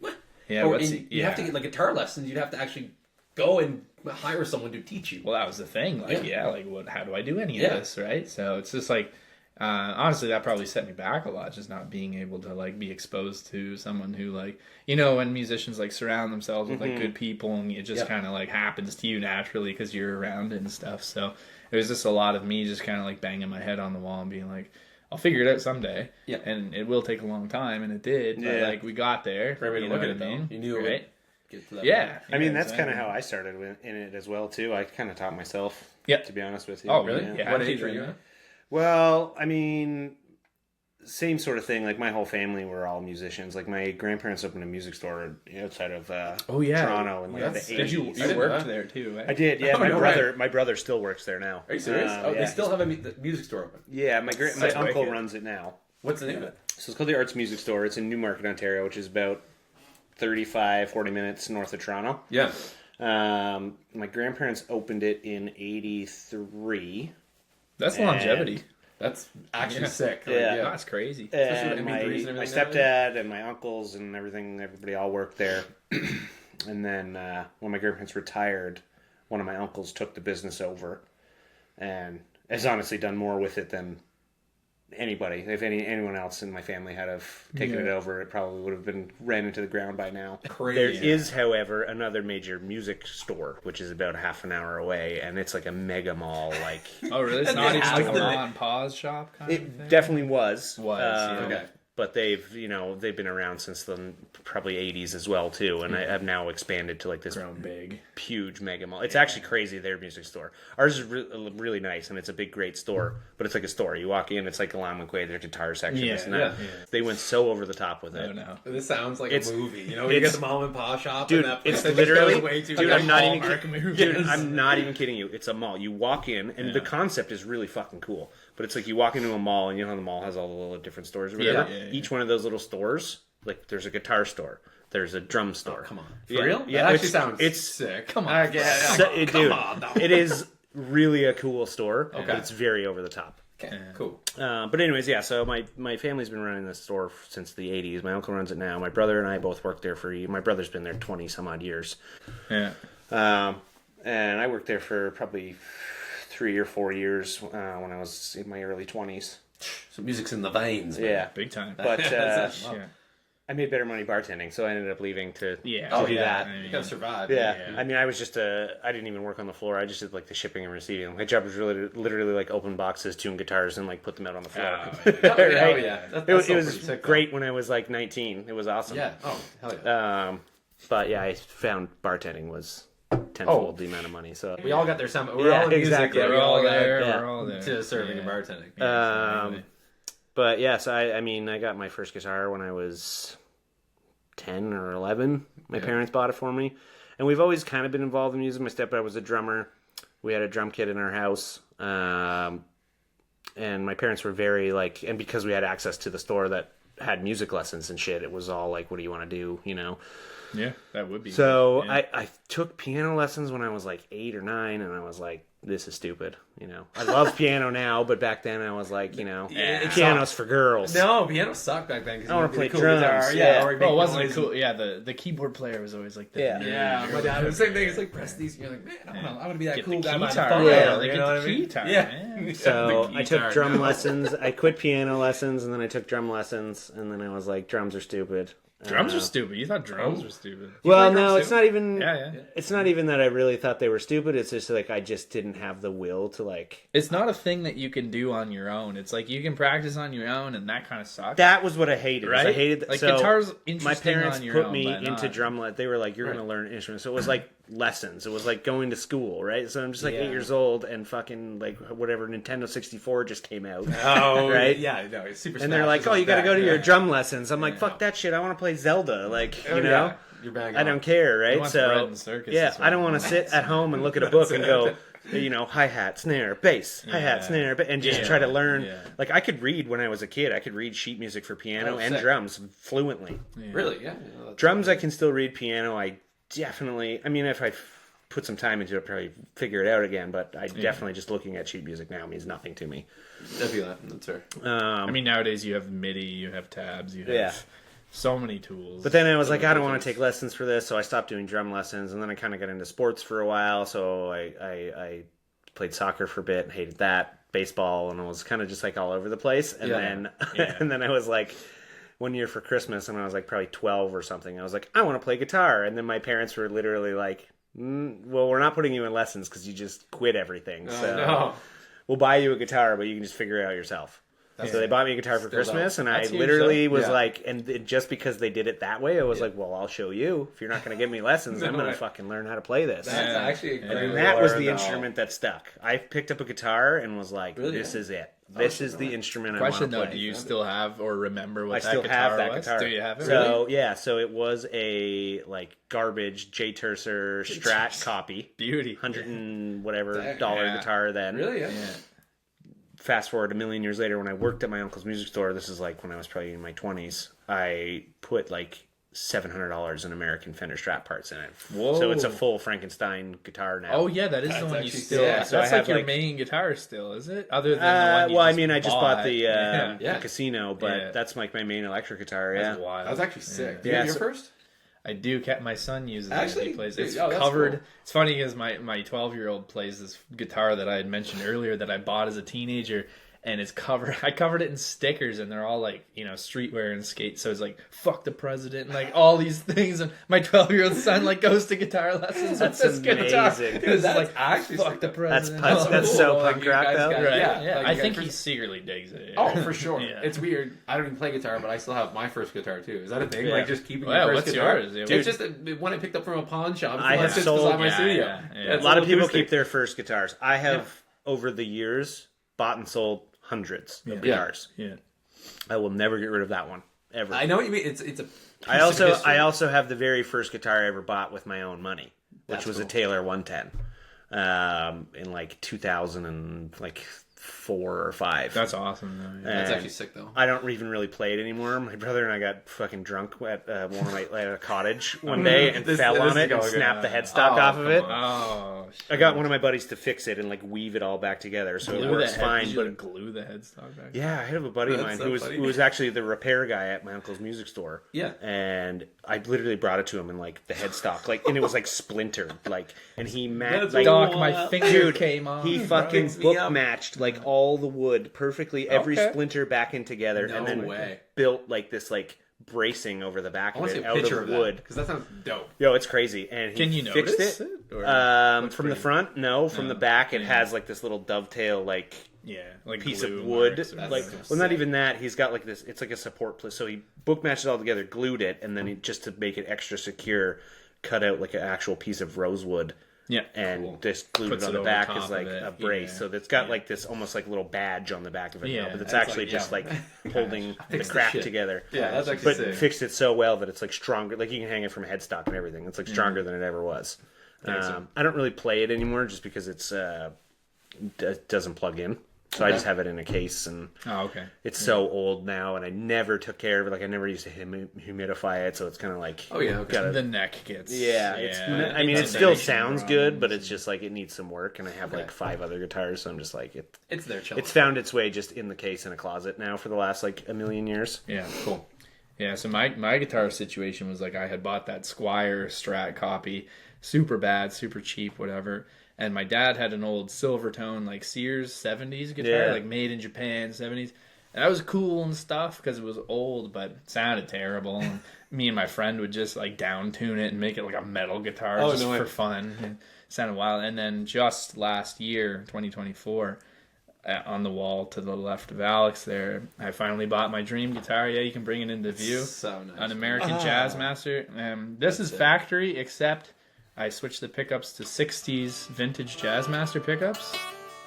What? Yeah, or you have to get like guitar lessons, you'd have to actually go and hire someone to teach you. Well, that was the thing. Like, how do I do any of this, right? So it's just like, honestly, that probably set me back a lot, just not being able to like be exposed to someone who like, when musicians like surround themselves with like good people, and it just kind of like happens to you naturally because you're around it and stuff. So it was just a lot of me just kind of like banging my head on the wall and being like, I'll figure it out someday. Yeah. And it will take a long time, and it did. But like we got there. Great way to look at it, though. You knew it, right? Get to that point. I mean, that's kind of how I started in it as well too. I kind of taught myself. To be honest with you. Oh, really? Yeah. What age were you at? Well, I mean, same sort of thing. Like my whole family were all musicians. Like my grandparents opened a music store outside of Toronto in like the 80s. Did you worked there too? Right? I did. Yeah, my brother still works there now. Are you serious? They still have a music store open. Yeah, my uncle runs it now. What's the name of it? So it's called the Arts Music Store. It's in Newmarket, Ontario, which is about 40 minutes north of Toronto. Yeah. My grandparents opened it in 83. That's longevity. That's actually sick. Like, Yeah. That's crazy. And with MP3s and my everything stepdad and my uncles and everybody all worked there. And then when my grandparents retired, one of my uncles took the business over and has honestly done more with it than anybody. If anyone else in my family had have taken it over, it probably would have been ran into the ground by now. Crazy. There is, however, another major music store, which is about half an hour away, and it's like a mega mall. Like, Oh, really? It's not even like a on pause shop kind of thing? it definitely was. Okay. But they've been around since the probably 80s as well too, and I have now expanded to like this Grown big. huge mega mall. It's actually crazy, their music store. Ours is really nice, and it's a big, great store, but it's like a store. You walk in, it's like a Lime McQuaid, their guitar section, this and that. Yeah. They went so over the top with it. Oh, no. This sounds like It's- a movie. You know, when you get the mom and pop shop. Dude, and that it's place literally, goes way too dude, far. I'm not even Hallmark kidding. movies. Dude, I'm not even kidding you. It's a mall. You walk in, and the concept is really fucking cool. But it's like you walk into a mall, and you know how the mall has all the little different stores or whatever? Yeah. Each one of those little stores, like there's a guitar store, there's a drum store. Oh, come on. For Yeah, real? Yeah, That actually sounds it's sick. Come on. dude, Come on, no. it is really a cool store, but Okay. it's very over the top. Okay, cool. But anyways, yeah. So my family's been running this store since the '80s. My uncle runs it now. My brother and I both worked there my brother's been there 20 some odd years. Yeah. And I worked there for probably 3 or 4 years when I was in my early 20s. So music's in the veins, man. Yeah, Big time. but That's it. Yeah. I made better money bartending, so I ended up leaving to Yeah. to do that. I mean, You gotta survive. Yeah. I mean, I was just I didn't even work on the floor. I just did like the shipping and receiving. My job was literally like open boxes, tune guitars, and like put them out on the floor. Oh, Right? yeah. That's It was still pretty sick, though. great when I was like 19. It was awesome. Yeah. Oh, hell yeah. But yeah, I found bartending was tenfold the amount of money. So We all got there some. We're Yeah, all in music. exactly. Yeah, we We're all all got there. yeah. We're all there. to serving Yeah. and bartending. Anyway. But yeah, so I mean, I got my first guitar when I was 10 or 11. My parents bought it for me. And we've always kind of been involved in music. My stepdad was a drummer. We had a drum kit in our house. And my parents were very like, and because we had access to the store that had music lessons and shit, it was all like, what do you want to do, you know? Yeah, that would be. So yeah. I took piano lessons when I was like 8 or 9, and I was like, this is stupid, you know. I love piano now, but back then I was like, you know, piano's for girls. No, piano sucked back then. I wanna play cool drums, guitar. yeah. Or Well, it wasn't noise. cool. Yeah, the keyboard player was always like the Yeah, my dad was the same thing. It's like press these. You're like, man, I want to be that Get cool the guy by the guitar. phone. Yeah, You get know the what I mean? guitar, Yeah. man. So The I took guitar. drum lessons. I quit piano lessons, and then I took drum lessons, and then I was like, drums are stupid. Drums are stupid. You thought drums were stupid. Well, play no, drums it's too? not even. Yeah. It's not even that I really thought they were stupid. It's just like I just didn't have the will to like. It's not a thing that you can do on your own. It's like you can practice on your own, and that kind of sucks. That was what I hated. Right? I hated Like, so guitar's interesting my parents on your put own, me but into not- drum. They were like, "You're going to learn instruments." So it was like lessons. It was like going to school, right? So I'm just like 8 years old, and fucking like whatever Nintendo 64 just came out. Oh, Right? Yeah, no, it's super. And they're Smash like, is "Oh, you got to that, go to your yeah. drum lessons." I'm like, "Fuck that shit! I want to play Zelda." Like, you know, Yeah. You're banging I don't on. care, right? wants bread So and circus, yeah, that's what I don't he want to sit at home and look at a book and go, you know, hi hat, snare, bass, hi hat, snare, and just try to learn. Yeah. Like I could read when I was a kid. I could read sheet music for piano Oh, and sick. drums fluently. Really? Yeah. Drums I can still read. Piano I definitely. I mean, if I put some time into it, I'll probably figure it out again. But I definitely just looking at sheet music now means nothing to me. I feel that. That's fair. I mean, nowadays you have MIDI, you have tabs, you have Yeah. so many tools. But then I was like, I don't want to take lessons for this, so I stopped doing drum lessons, and then I kind of got into sports for a while. So I played soccer for a bit, and hated that, baseball, and I was kind of just like all over the place. And then and then I was like, one year for Christmas, and I was like probably 12 or something. I was like, I want to play guitar, and then my parents were literally like, well, we're not putting you in lessons because you just quit everything. So no. we'll buy you a guitar, but you can just figure it out yourself. So they bought me a guitar for Christmas, and I That's huge, literally though. was Yeah. like, just because they did it that way, I was like, well, I'll show you. If you're not going to give me lessons, I'm going to way. fucking learn how to play this. That's actually a great And way that to was learn, the though. instrument that stuck. I picked up a guitar and was like, Really? this is it. This is the instrument I Question want to though, play. do you still have or remember what I that still guitar have that was? guitar. Do you have it? So yeah, so it was a like garbage J Tercer Strat copy, Beauty. $100 and whatever dollar Yeah. guitar. Then Really? Yeah. fast forward a million years later, when I worked at my uncle's music store, this is like when I was probably in my 20s, I put like $700 in American Fender Strat parts in it. Whoa. So it's a full Frankenstein guitar now. Oh yeah, that is the one you still. Yeah, so that's I like have, your like, main guitar still, is it? Other than the one you well, just I mean, I just bought the yeah. casino, but Yeah. that's like my main electric guitar. Yeah, That's wild. That's actually sick. Yeah, Your so- first? I do. My son uses Actually? it. He plays. It's Oh, that's covered. cool. It's funny because my 12-year-old plays this guitar that I had mentioned earlier that I bought as a teenager, and it's covered. I covered it in stickers, and they're all like streetwear and skate. So it's like "fuck the president" and like all these things. And my 12-year-old son like goes to guitar lessons with this guitar. amazing. Dude, it's That's like actually "fuck sick. the that's president." that's so Like, punk you rock guys though. got- Right. Yeah, Yeah, like, I you think guys- he secretly digs it. Oh, for sure. Yeah. It's weird. I don't even play guitar, but I still have my first guitar too. Is that a thing? Yeah. Like just keeping Well, your first what's guitar? yours? Yeah, It's just one I picked up from a pawn shop. I have just sold- beside my yeah, studio. yeah. Yeah, it's A lot of people acoustic. keep their first guitars. I have over the years bought and sold hundreds of guitars. Yeah. I will never get rid of that one ever. I know what you mean. It's a. piece I of history. also have the very first guitar I ever bought with my own money, which That's was a cool. Taylor 110, in like 2004 or 5. That's awesome. Though, yeah. That's And actually sick though. I don't even really play it anymore. My brother and I got fucking drunk at one of at a cottage one day and fell on is it and going snapped the on. headstock off of it. Oh, I got one of my buddies to fix it and like weave it all back together, so it works fine. But glue the headstock back. yeah, I have a buddy of That's mine so who was funny. who was actually the repair guy at my uncle's music store. Yeah. And I literally brought it to him and like the headstock, like, and it was like splintered, like, and he That's like, Doc, my finger Dude, came off. he fucking Picks me book up. matched like all the wood perfectly, every Okay. splinter back in together, No and then way. built like this like bracing over the back I of want to it see a out picture of of wood. because that sounds dope. Yo, it's crazy. And he Can you fixed notice it. it? Or From looks the pretty- front, no. From the back, it Yeah. has like this little dovetail, like Yeah, like piece glue of wood. marks or Like, something. well, not even that. He's got like this. It's like a support place. So he book matched it all together, glued it, and then he, just to make it extra secure, cut out like an actual piece of rosewood. Yeah, And cool. just glued Puts it on it the over back top as like of it. a brace. Yeah. So it's got like this almost like little badge on the back of it now, Yeah. but it's That's actually like- just yeah. like holding the Fix the crack shit. together. Yeah, that's actually But sick. fixed it so well that it's like stronger. Like you can hang it from a headstock and everything. It's like stronger than it ever was. Excellent. I don't really play it anymore just because it's doesn't plug in. So I just have it in a case, and Oh, okay. it's so old now, and I never took care of it. Like I never used to humidify it, so it's kind of like Oh, yeah, okay. gotta- The neck gets. yeah. I mean, it still sounds good, but it's just like it needs some work. And I have like 5 other guitars, so I'm just like it. It's there, chill. It's found its way just in the case in a closet now for the last like a million years. Yeah, cool. Yeah, so my guitar situation was like I had bought that Squire Strat copy, super bad, super cheap, whatever. And my dad had an old Silvertone, like Sears 70s guitar, Yeah. like made in Japan 70s. And that was cool and stuff because it was old, but it sounded terrible. And me and my friend would just like down tune it and make it like a metal guitar just no way. for fun. And it sounded wild. And then just last year, 2024, on the wall to the left of Alex there, I finally bought my dream guitar. Yeah, you can bring it into view. So nice. An American Jazz Master. This is factory, except I switched the pickups to 60s vintage Jazz Master pickups.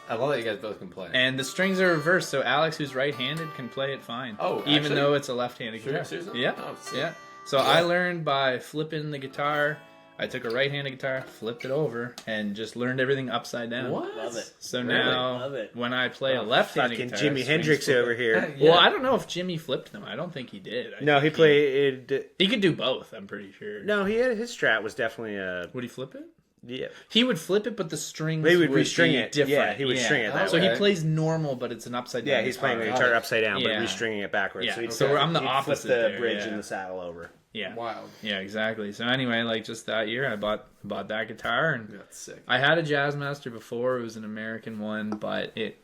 I love that you guys both can play. And the strings are reversed, so Alex, who's right-handed, can play it fine. Oh, even actually? though it's a left-handed guitar. Seriously? Yeah, Oh, sick. yeah. So I learned by flipping the guitar. I took a right-handed guitar, flipped it over, and just learned everything upside down. What? Love it. So Really? now, Love it. when I play a left-handed Fucking guitar, Jimi strings Hendrix flip. over here. Yeah. Well, I don't know if Jimmy flipped them. I don't think he did. I No, he think played. He could do both. I'm pretty sure. No, he had his Strat was definitely a. Would he flip it? Yeah. He would flip it, but the strings He would be restring it. different. Yeah, he would string it that So way. he plays normal, but it's an upside down. Yeah, he's playing the guitar. guitar upside down, Yeah. but restringing it backwards. Yeah, So, he'd so I'm the he'd opposite flip the there, bridge yeah. and the saddle over. Yeah, Wild. yeah, exactly. So anyway, like just that year, I bought that guitar, and That's sick. I had a Jazz Master before. It was an American one, but it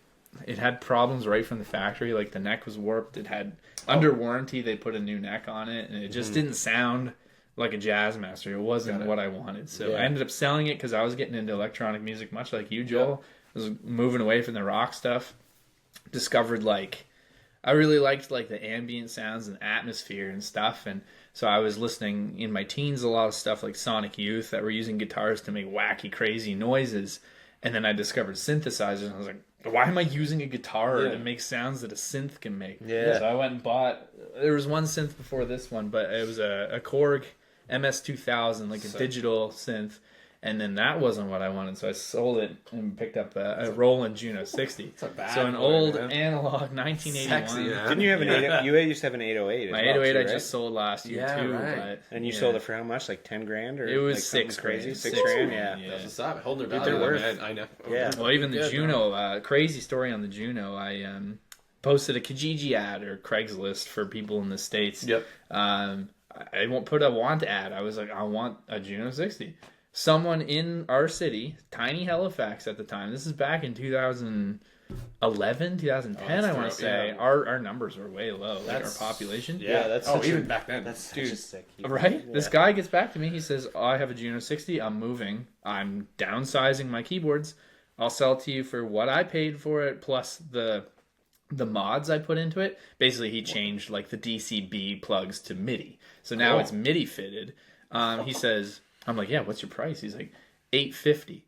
had problems right from the factory. Like the neck was warped. It had under warranty. They put a new neck on it, and it just didn't sound like a Jazz Master. It wasn't what I wanted. So I ended up selling it because I was getting into electronic music, much like you, Joel. I was moving away from the rock stuff. Discovered like I really liked like the ambient sounds and atmosphere and stuff, and so I was listening in my teens a lot of stuff like Sonic Youth that were using guitars to make wacky, crazy noises. And then I discovered synthesizers, and I was like, why am I using a guitar to make sounds that a synth can make? Yeah. So I went and bought. There was one synth before this one, but it was a Korg MS-2000, like a digital synth. And then that wasn't what I wanted, so I sold it and picked up a Roland Juno 60. It's a bad so an boy, old man. analog 1981. Sexy, man. Didn't you have an 808? You used to have an 808 as My well, 808 too, I right? just sold last year too. But, And you sold it for how much? Like 10 grand? Or it was like six crazy? grand. Six grand? Yeah. That's what's up. Holding their Dude, value. they're Man. I know. Yeah. Well, even the Good, Juno, crazy story on the Juno. I posted a Kijiji ad or Craigslist for people in the States. Yep. I won't put a want ad. I was like, I want a Juno 60. Someone in our city, tiny Halifax at the time, this is back in 2011, 2010, I want to say, yeah. our numbers were way low, like our population. Yeah, that's even back then. That's Dude. such a sick. Right? Yeah. This guy gets back to me. He says, I have a Juno 60. I'm moving. I'm downsizing my keyboards. I'll sell it to you for what I paid for it, plus the mods I put into it. Basically, he changed like the DCB plugs to MIDI. So now it's MIDI fitted. He says, I'm like, yeah, what's your price? He's like, $850.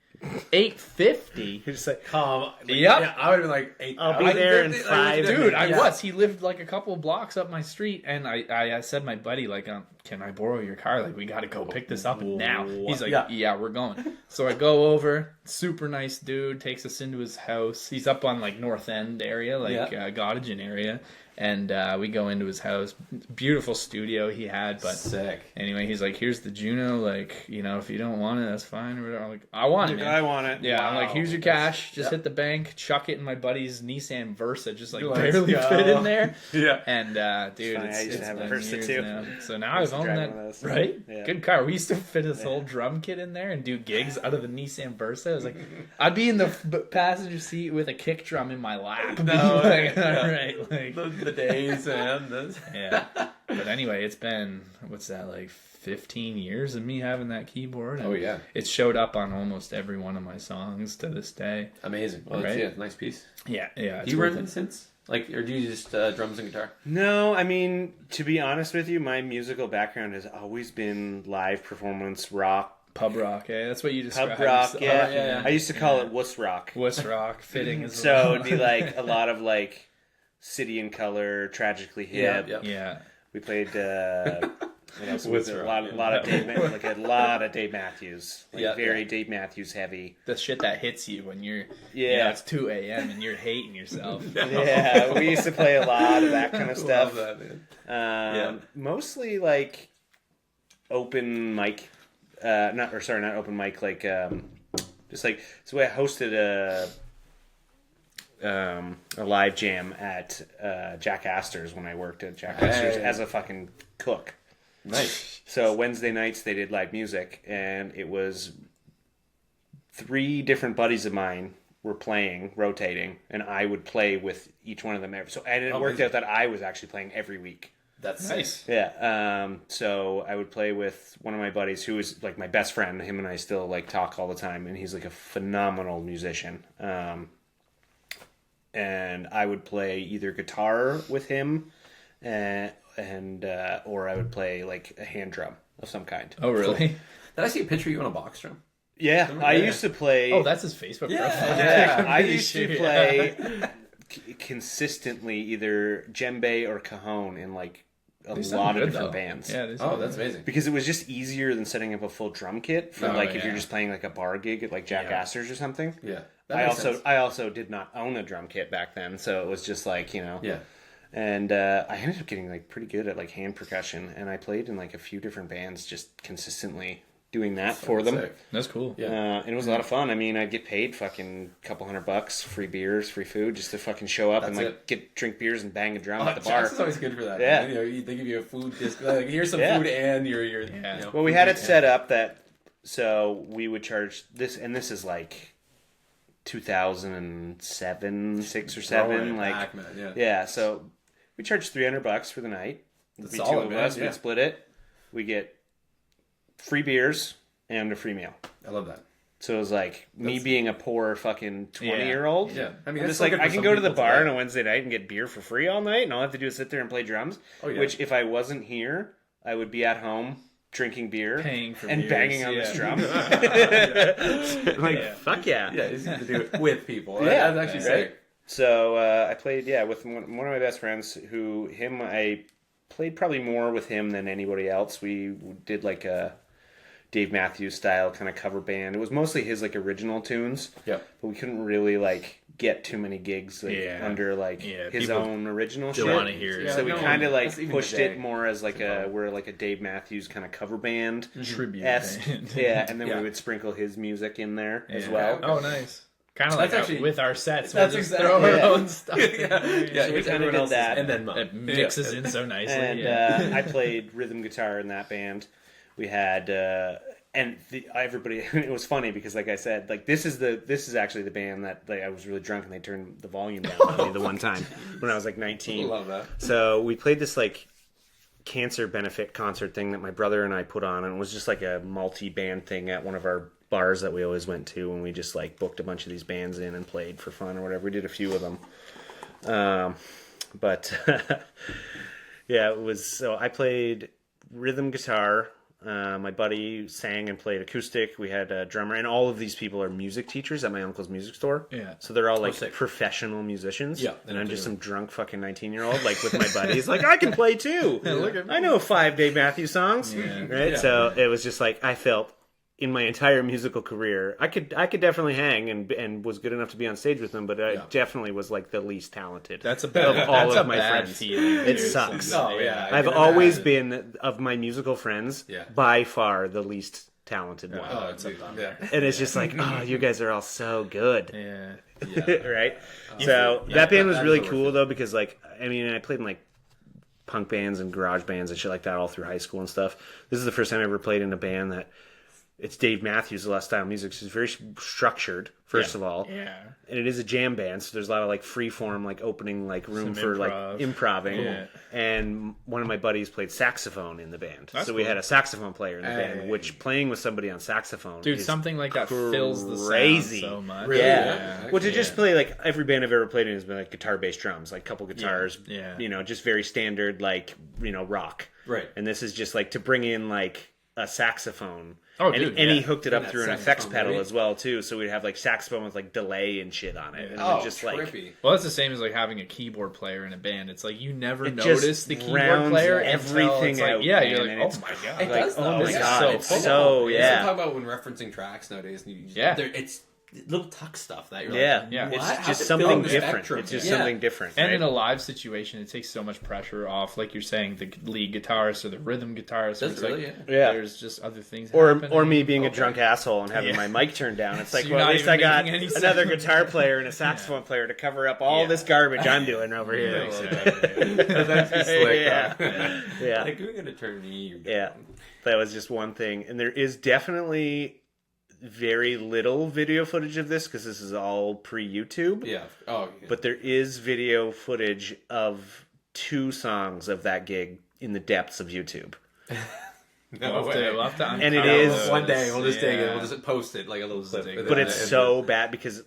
$850? You're just like, Yep. Yep. Yeah, I would have been like, I'll be there in 5 Dude, I Yeah. was. He lived like a couple blocks up my street, and I said to my buddy, like, can I borrow your car? Like, we got to go pick this up now. He's like, yeah, we're going. So I go over, super nice dude, takes us into his house. He's up on, like, North End area, like, Gottingen area. And we go into his house. Beautiful studio he had, but sick. anyway, he's like, here's the Juno, like, you know, if you don't want it, that's fine. Or whatever. I'm like, I want it, man. I want it. Yeah, I'm like, Wow. here's your cash. Just hit the bank, chuck it in my buddy's Nissan Versa, just like Let's barely go. fit in there. Yeah. And dude, funny, I used to it's have a been Versa years too. now. So now I I've used to owned drive that, one of those. right? Yeah. Good car. We used to fit this whole drum kit in there and do gigs out of the Nissan Versa. I was like, I'd be in the passenger seat with a kick drum in my lap. No, like, yeah. all right, like The days, man. yeah. But anyway, it's been, what's that, like 15 years of me having that keyboard. And Oh, yeah. It showed up on almost every one of my songs to this day. Amazing. Well, Right? yeah, nice piece. Yeah. Do you run since? Like, or do you just drums and guitar? No, I mean, to be honest with you, my musical background has always been live performance, rock, Pub rock, eh? That's what you described. pub rock. Oh, Yeah. I used to call it wuss rock. Wuss rock, fitting as So well. it'd be like a lot of like City in Color, Tragically Hip. Yeah. Yeah. We played what else was Wuss it? A rock, lot of Dave, like a lot of Dave Matthews, like Yeah, very Dave Matthews heavy. The shit that hits you when you're, Yeah. you know, it's 2 a.m. and you're hating yourself. Yeah, we used to play a lot of that kind of stuff. Love that, man. Mostly like open mic, not open mic, like just like so. I hosted a live jam at Jack Astor's when I worked at Jack Astor's as a fucking cook. Nice. So Wednesday nights they did live music, and it was 3 different buddies of mine were playing, rotating, and I would play with each one of them. So and it worked out that I was actually playing every week. That's Nice. sick. Yeah. So I would play with one of my buddies who was like my best friend. Him and I still like talk all the time, and he's like a phenomenal musician. And I would play either guitar with him, or I would play like a hand drum of some kind. Oh, really? Did I see a picture of you on a box drum? Yeah, I used to play. Oh, that's his Facebook profile. Yeah, I I'm pretty used to sure. play consistently either djembe or cajon in like a They lot sound of good, different though. bands. Yeah, they Oh, sound that's good. amazing. Because it was just easier than setting up a full drum kit for Oh, like if yeah. you're just playing like a bar gig at like Jack Yeah. Astor's or something. Yeah. I also did not own a drum kit back then, so it was just like, you know. Yeah. And I ended up getting like pretty good at like hand percussion, and I played in like a few different bands just consistently doing that for them. Sick. That's cool. Yeah. And it was a lot of fun. I mean, I'd get paid fucking couple $100, free beers, free food, just to fucking show up and That's like drink beers and bang a drum Oh, at the bar. Jackson's always good for that. Yeah. Man. You know, they give you a food disc. Like, here's some Yeah. food and your Yeah. you know, Well, we had it set up that so we would charge this, and this is like 2007, 6 or 7, Throwing it like back, man. Yeah. yeah. So we charged $300 for the night. It'd be solid, 2 of man, us. yeah. We'd split it. We get free beers and a free meal. I love that. So it was like me being a poor fucking 20-year-old. Yeah. I mean, I'm that's just like still good I for can some go to the people bar today. on a Wednesday night and get beer for free all night, and all I have to do is sit there and play drums. Oh, yeah. Which if I wasn't here, I would be at home drinking beer Paying for and beers, banging on yeah. this drum. Like Yeah. fuck yeah. Yeah, it's easy to do it with people. Yeah. That's actually Right. sick. So I played with one of my best friends. I played probably more with him than anybody else. We did like a Dave Matthews style kind of cover band. It was mostly his like original tunes. Yeah. But we couldn't really like get too many gigs under like his own original shit. Want to hear it. So we kind of like pushed it more as like we're like a Dave Matthews kind of cover band. Tribute band. Yeah, and then we would sprinkle his music in there as well. Oh, nice. Kind of like actually, with our sets. That's we'll just exactly throw our own stuff. So we kind of did that. And then it mixes in so nicely. And I played rhythm guitar in that band. We had everybody. It was funny because, like I said, like this is actually the band that like I was really drunk and they turned the volume down on me the one time when I was like 19. I love that. So we played this like cancer benefit concert thing that my brother and I put on, and it was just like a multi-band thing at one of our bars that we always went to, and we just like booked a bunch of these bands in and played for fun or whatever. We did a few of them, but yeah, it was. So I played rhythm guitar. My buddy sang and played acoustic. We had a drummer, and all of these people are music teachers at my uncle's music store. Yeah. So they're all like professional musicians. Yeah. And I'm just some drunk fucking 19-year-old, like with my buddies. Like, I can play too. Look at me. I know 5 Dave Matthews songs. Yeah. Right? Yeah. So it was just like, I felt in my entire musical career, I could definitely hang and was good enough to be on stage with them, but I definitely was like the least talented. That's a bad, of all that's of a my bad friends. Feeling, it sucks. Oh yeah, I've always been of my musical friends by far the least talented one. Oh, it's and it's just like, oh, you guys are all so good. Yeah. Right? So that band was really cool though, because like, I mean, I played in like punk bands and garage bands and shit like that all through high school and stuff. This is the first time I ever played in a band that it's Dave Matthews, the last style music. So it's very structured, first of all. Yeah. And it is a jam band, so there's a lot of like free form, like opening like room for like improving. Yeah. And one of my buddies played saxophone in the band. That's so we had a saxophone player in the band, which playing with somebody on saxophone is something like that fills the crazy. Sound so much. Really? Yeah. Well, to just play like every band I've ever played in has been like guitar bass drums, like couple guitars, you know, just very standard like, you know, rock. Right. And this is just like to bring in like a saxophone. Oh, and he hooked it up through an effects pedal as well too, so we'd have like saxophone with like delay and shit on it. And it was just trippy. like, well, that's the same as like having a keyboard player in a band. It's like you never notice the keyboard player everything like, out. Yeah, you're like, oh my god, it does, oh my god, so it's so yeah. Talk about when referencing tracks nowadays. It's little tuck stuff that you're like, it's just something different. It's just something different. And in a live situation, it takes so much pressure off, like you're saying, the lead guitarist or the rhythm guitarist. That's really, like, there's just other things or me being a drunk asshole and having my mic turned down. It's like, so well, at least I got another guitar player and a saxophone player to cover up all this garbage I'm doing over here. That's actually slick. Yeah. Like, we're going to turn me. Yeah. That was just one thing. And there is definitely very little video footage of this because this is all pre-YouTube. Yeah. But there is video footage of 2 songs of that gig in the depths of YouTube. We'll have to and it is one day we'll just take it, we'll just post it like a little clip. But it's so bad because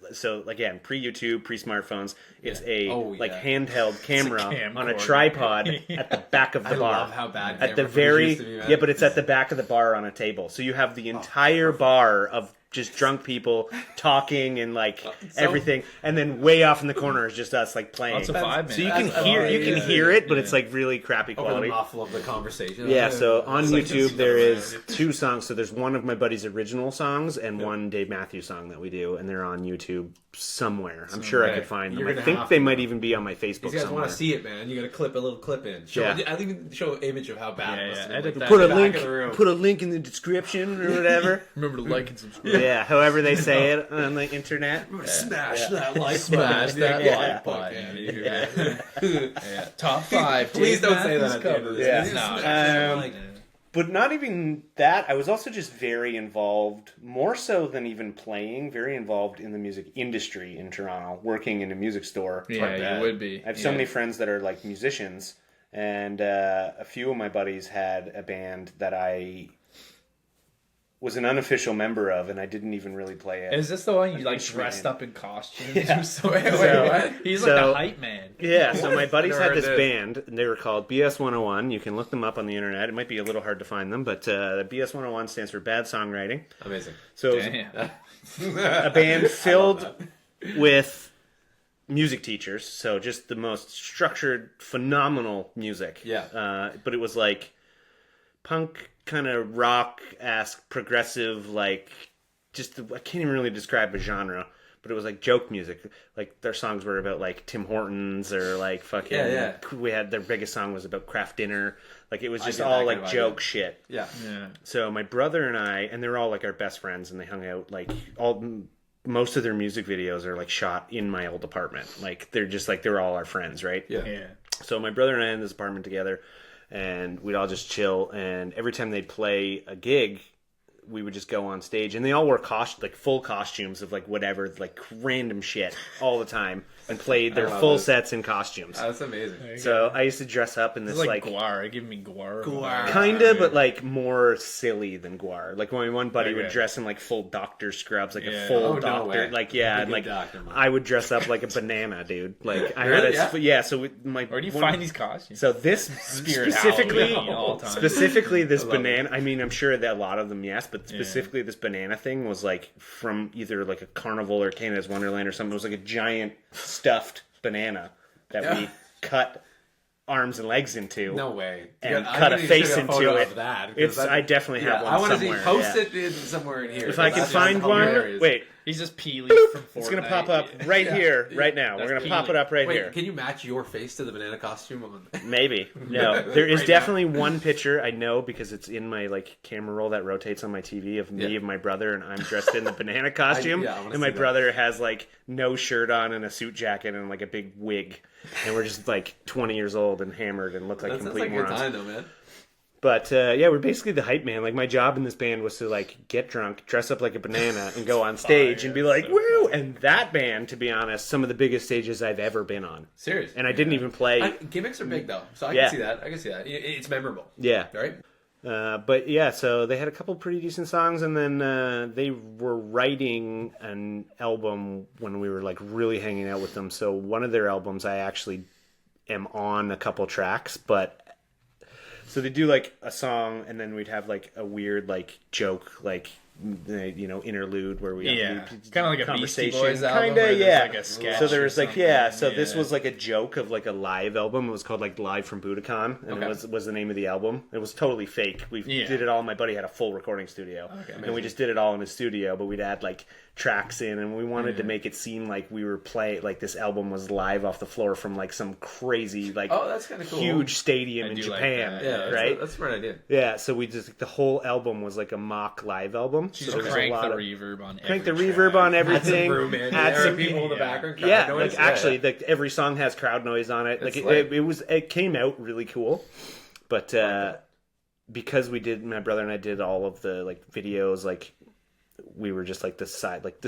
again, pre-YouTube, pre-smartphones, it's a handheld camera on a tripod at the back of the bar. I love how bad at the very but it's at the back of the bar on a table, so you have the entire bar of just drunk people talking and like everything, and then way off in the corner is just us like playing. That's a vibe, man. So you can hear it, but it's like really crappy quality. Over the muffle of the conversation. Yeah, so on YouTube there is 2 songs. So there's one of my buddy's original songs and one Dave Matthews song that we do, and they're on YouTube somewhere. I'm sure I could find them. I think they might even be on my Facebook. You guys want to see it, man? You got to clip a little clip in. I'll even show an image of how bad it was. Put a link in the description or whatever. Remember to like and subscribe. Yeah, however they say it on the internet. Smash that like Smash button. that like button. Top 5. Please don't say that at the end of this. But not even that. I was also just very involved, more so than even playing, very involved in the music industry in Toronto, working in a music store. Yeah, you would be. I have so many friends that are like musicians, and a few of my buddies had a band that I was an unofficial member of, and I didn't even really play it. Is this the one you like dressed up in costumes? Yeah. Wait, what? He's like the hype man. Yeah, so my buddies had this band, and they were called BS 101. You can look them up on the internet. It might be a little hard to find them, but the BS 101 stands for Bad Songwriting. Amazing. So a band filled with music teachers, so just the most structured, phenomenal music. Yeah. But it was like punk kind of rock-esque, progressive, like, just, I can't even really describe a genre, but it was like joke music. Like, their songs were about, like, Tim Hortons or, like, fucking, we had, their biggest song was about Kraft Dinner. Like, it was just all, like, joke shit. Yeah. So my brother and I, and they were all, like, our best friends, and they hung out, like, most of their music videos are, like, shot in my old apartment. Like, they're just, like, they were all our friends, right? Yeah. So my brother and I in this apartment together, and we'd all just chill, and every time they'd play a gig, we would just go on stage, and they all wore full costumes of, like, whatever, like, random shit all the time, and played their full sets in costumes. That's amazing. So I used to dress up in this, like Guar. Give me Guar. Kinda, but, like, more silly than Guar. Like, my one buddy would dress in, like, full doctor scrubs, like a full doctor. Like, and, like, I would dress up like a banana, dude. Like, I had so where do you find these costumes? So this specifically this banana, I mean, I'm sure that a lot of them, yes, but specifically this banana thing was, like, from either, like, a carnival or Canada's Wonderland or something. It was like a giant stuffed banana that we cut arms and legs into. No way. And cut a face into it. I definitely have one I want to somewhere. Post it somewhere in here. If I can find one. Hilarious. Wait. He's just Peely from Fortnite. It's going to pop up right here, right now. We're going to pop it up right here. Can you match your face to the banana costume? Maybe. No. There is definitely one picture I know because it's in my, like, camera roll that rotates on my TV of me and my brother, and I'm dressed in the banana costume. And my brother has, like, no shirt on and a suit jacket and, like, a big wig. And we're just, like, 20 years old and hammered and look like complete morons. That's a good time, though, man. But, we're basically the hype man. Like, my job in this band was to, like, get drunk, dress up like a banana, and go on stage and be like, woo! And that band, to be honest, some of the biggest stages I've ever been on. Seriously. And I didn't even play. Gimmicks are big, though. So I can see that. It's memorable. Yeah. Right? But, yeah, so they had a couple pretty decent songs, and then they were writing an album when we were, like, really hanging out with them. So one of their albums, I actually am on a couple tracks, but... So they do, like, a song, and then we'd have, like, a weird, like, joke, like, interlude where we kind of like a Beastie Boys album. album. Like a sketch. So there was, like, so this was, like, a joke of, like, a live album. It was called, like, Live from Budokan, and it was the name of the album. It was totally fake. We did it all. My buddy had a full recording studio, and we just did it all in his studio, but we'd add, like, tracks in, and we wanted to make it seem like we were playing, like, this album was live off the floor from, like, some crazy, like, that's kind of cool. huge stadium in Japan, right? That's a smart idea. Yeah, so we just, the whole album was like a mock live album. So crank the reverb on everything. Crank the reverb on everything. Add some people in the background. Yeah, noise. Like actually, like every song has crowd noise on it. Like it came out really cool, but because my brother and I did all of the, like, videos, like, we were just, like, the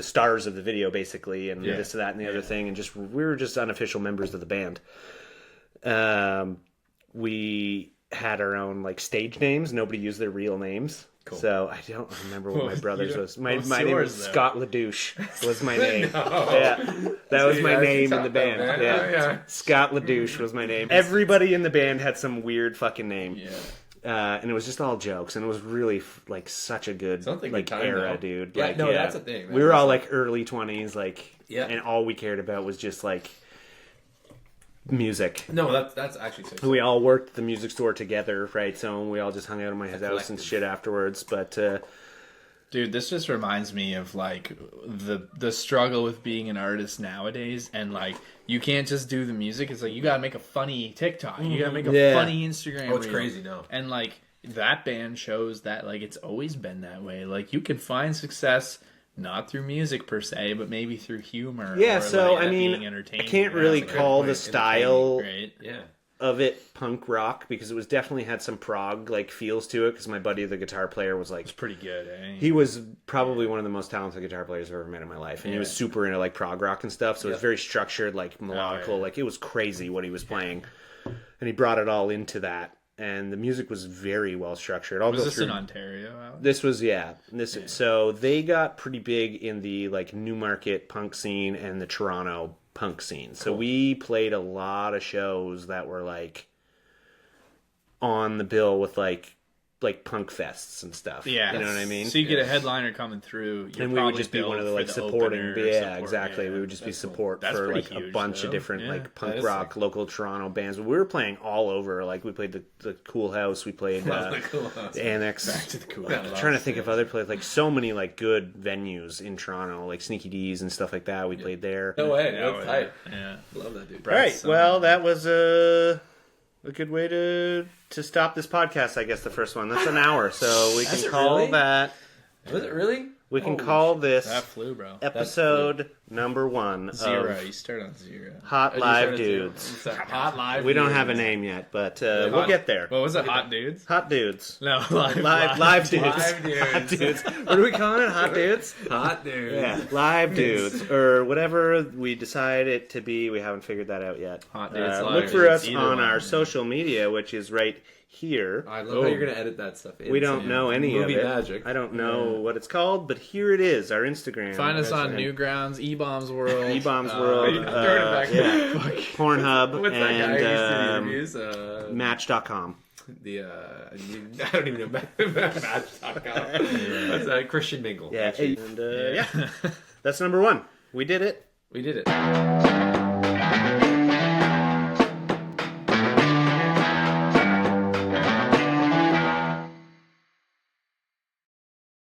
stars of the video basically, and this, that, and the other thing, and we were just unofficial members of the band. We had our own, like, stage names. Nobody used their real names. Cool. So I don't remember what my brother's was. My name was Scott LaDouche was my name. That was my name in the band. Yeah. Scott LaDouche was my name. Everybody in the band had some weird fucking name. Yeah. And it was just all jokes, and it was really, like, such a good, like, era, dude. Yeah, that's a thing. We were all, like, early 20s, like, and all we cared about was just, like, music. No, that's actually so we all worked at the music store together, right? So we all just hung out at my house and shit afterwards. But dude, this just reminds me of, like, the struggle with being an artist nowadays, and, like, you can't just do the music. It's like you gotta make a funny TikTok, you gotta make a funny Instagram. It's crazy now. And, like, that band shows that, like, it's always been that way. Like, you can find success not through music per se, but maybe through humor. Yeah, or, so like, I mean, I can't really call the style of it punk rock, because it was definitely had some prog, like, feels to it. Because my buddy, the guitar player, was like, it's pretty good. Eh? He was probably one of the most talented guitar players I've ever met in my life, and he was super into, like, prog rock and stuff. So it was very structured, like, melodical. Like, it was crazy what he was playing, and he brought it all into that. And the music was very well structured. Was this in Ontario, Alex? This was, so they got pretty big in the, like, Newmarket punk scene and the Toronto punk scene. So we played a lot of shows that were, like, on the bill with, like, like punk fests and stuff. Yeah, you know what I mean. So you get a headliner coming through, and we would just be one of the like supporting. Exactly. Yeah, we would just be support cool. for like huge, a bunch of different like punk rock local Toronto bands. We were playing all over. Like we played the Cool House. We played the Annex. Back to the Cool I'm trying to think of other places, like so many like good venues in Toronto, like Sneaky D's and stuff like that. We played there. No way. That's tight. Yeah, Love that dude. All right. Well, that was a good way to stop this podcast. I guess the first one. That's an hour, so we can call that. Was it really? We can call this that flew, bro. Episode number 1. 0. You start on 0. Hot Live Dudes. Hot Live. We don't have a name yet, but we'll get there. What was it? Hot Dudes? Hot Dudes. No, live dudes. Live dudes. Hot dudes. What are we calling it? Hot dudes. Hot dudes. Yeah, live dudes or whatever we decide it to be. We haven't figured that out yet. Hot dudes. Look for us on our social media, which is right here. I love how you're going to edit that stuff in. We don't know any of it. Movie magic. I don't know what it's called, but here it is, our Instagram. Find us on Newgrounds, E-Bombs World. E-Bombs World. Pornhub. What's that guy who used to do the reviews? Match.com. I don't even know Match.com. That's Christian Mingle. Yeah. And, that's number 1. We did it. We did it.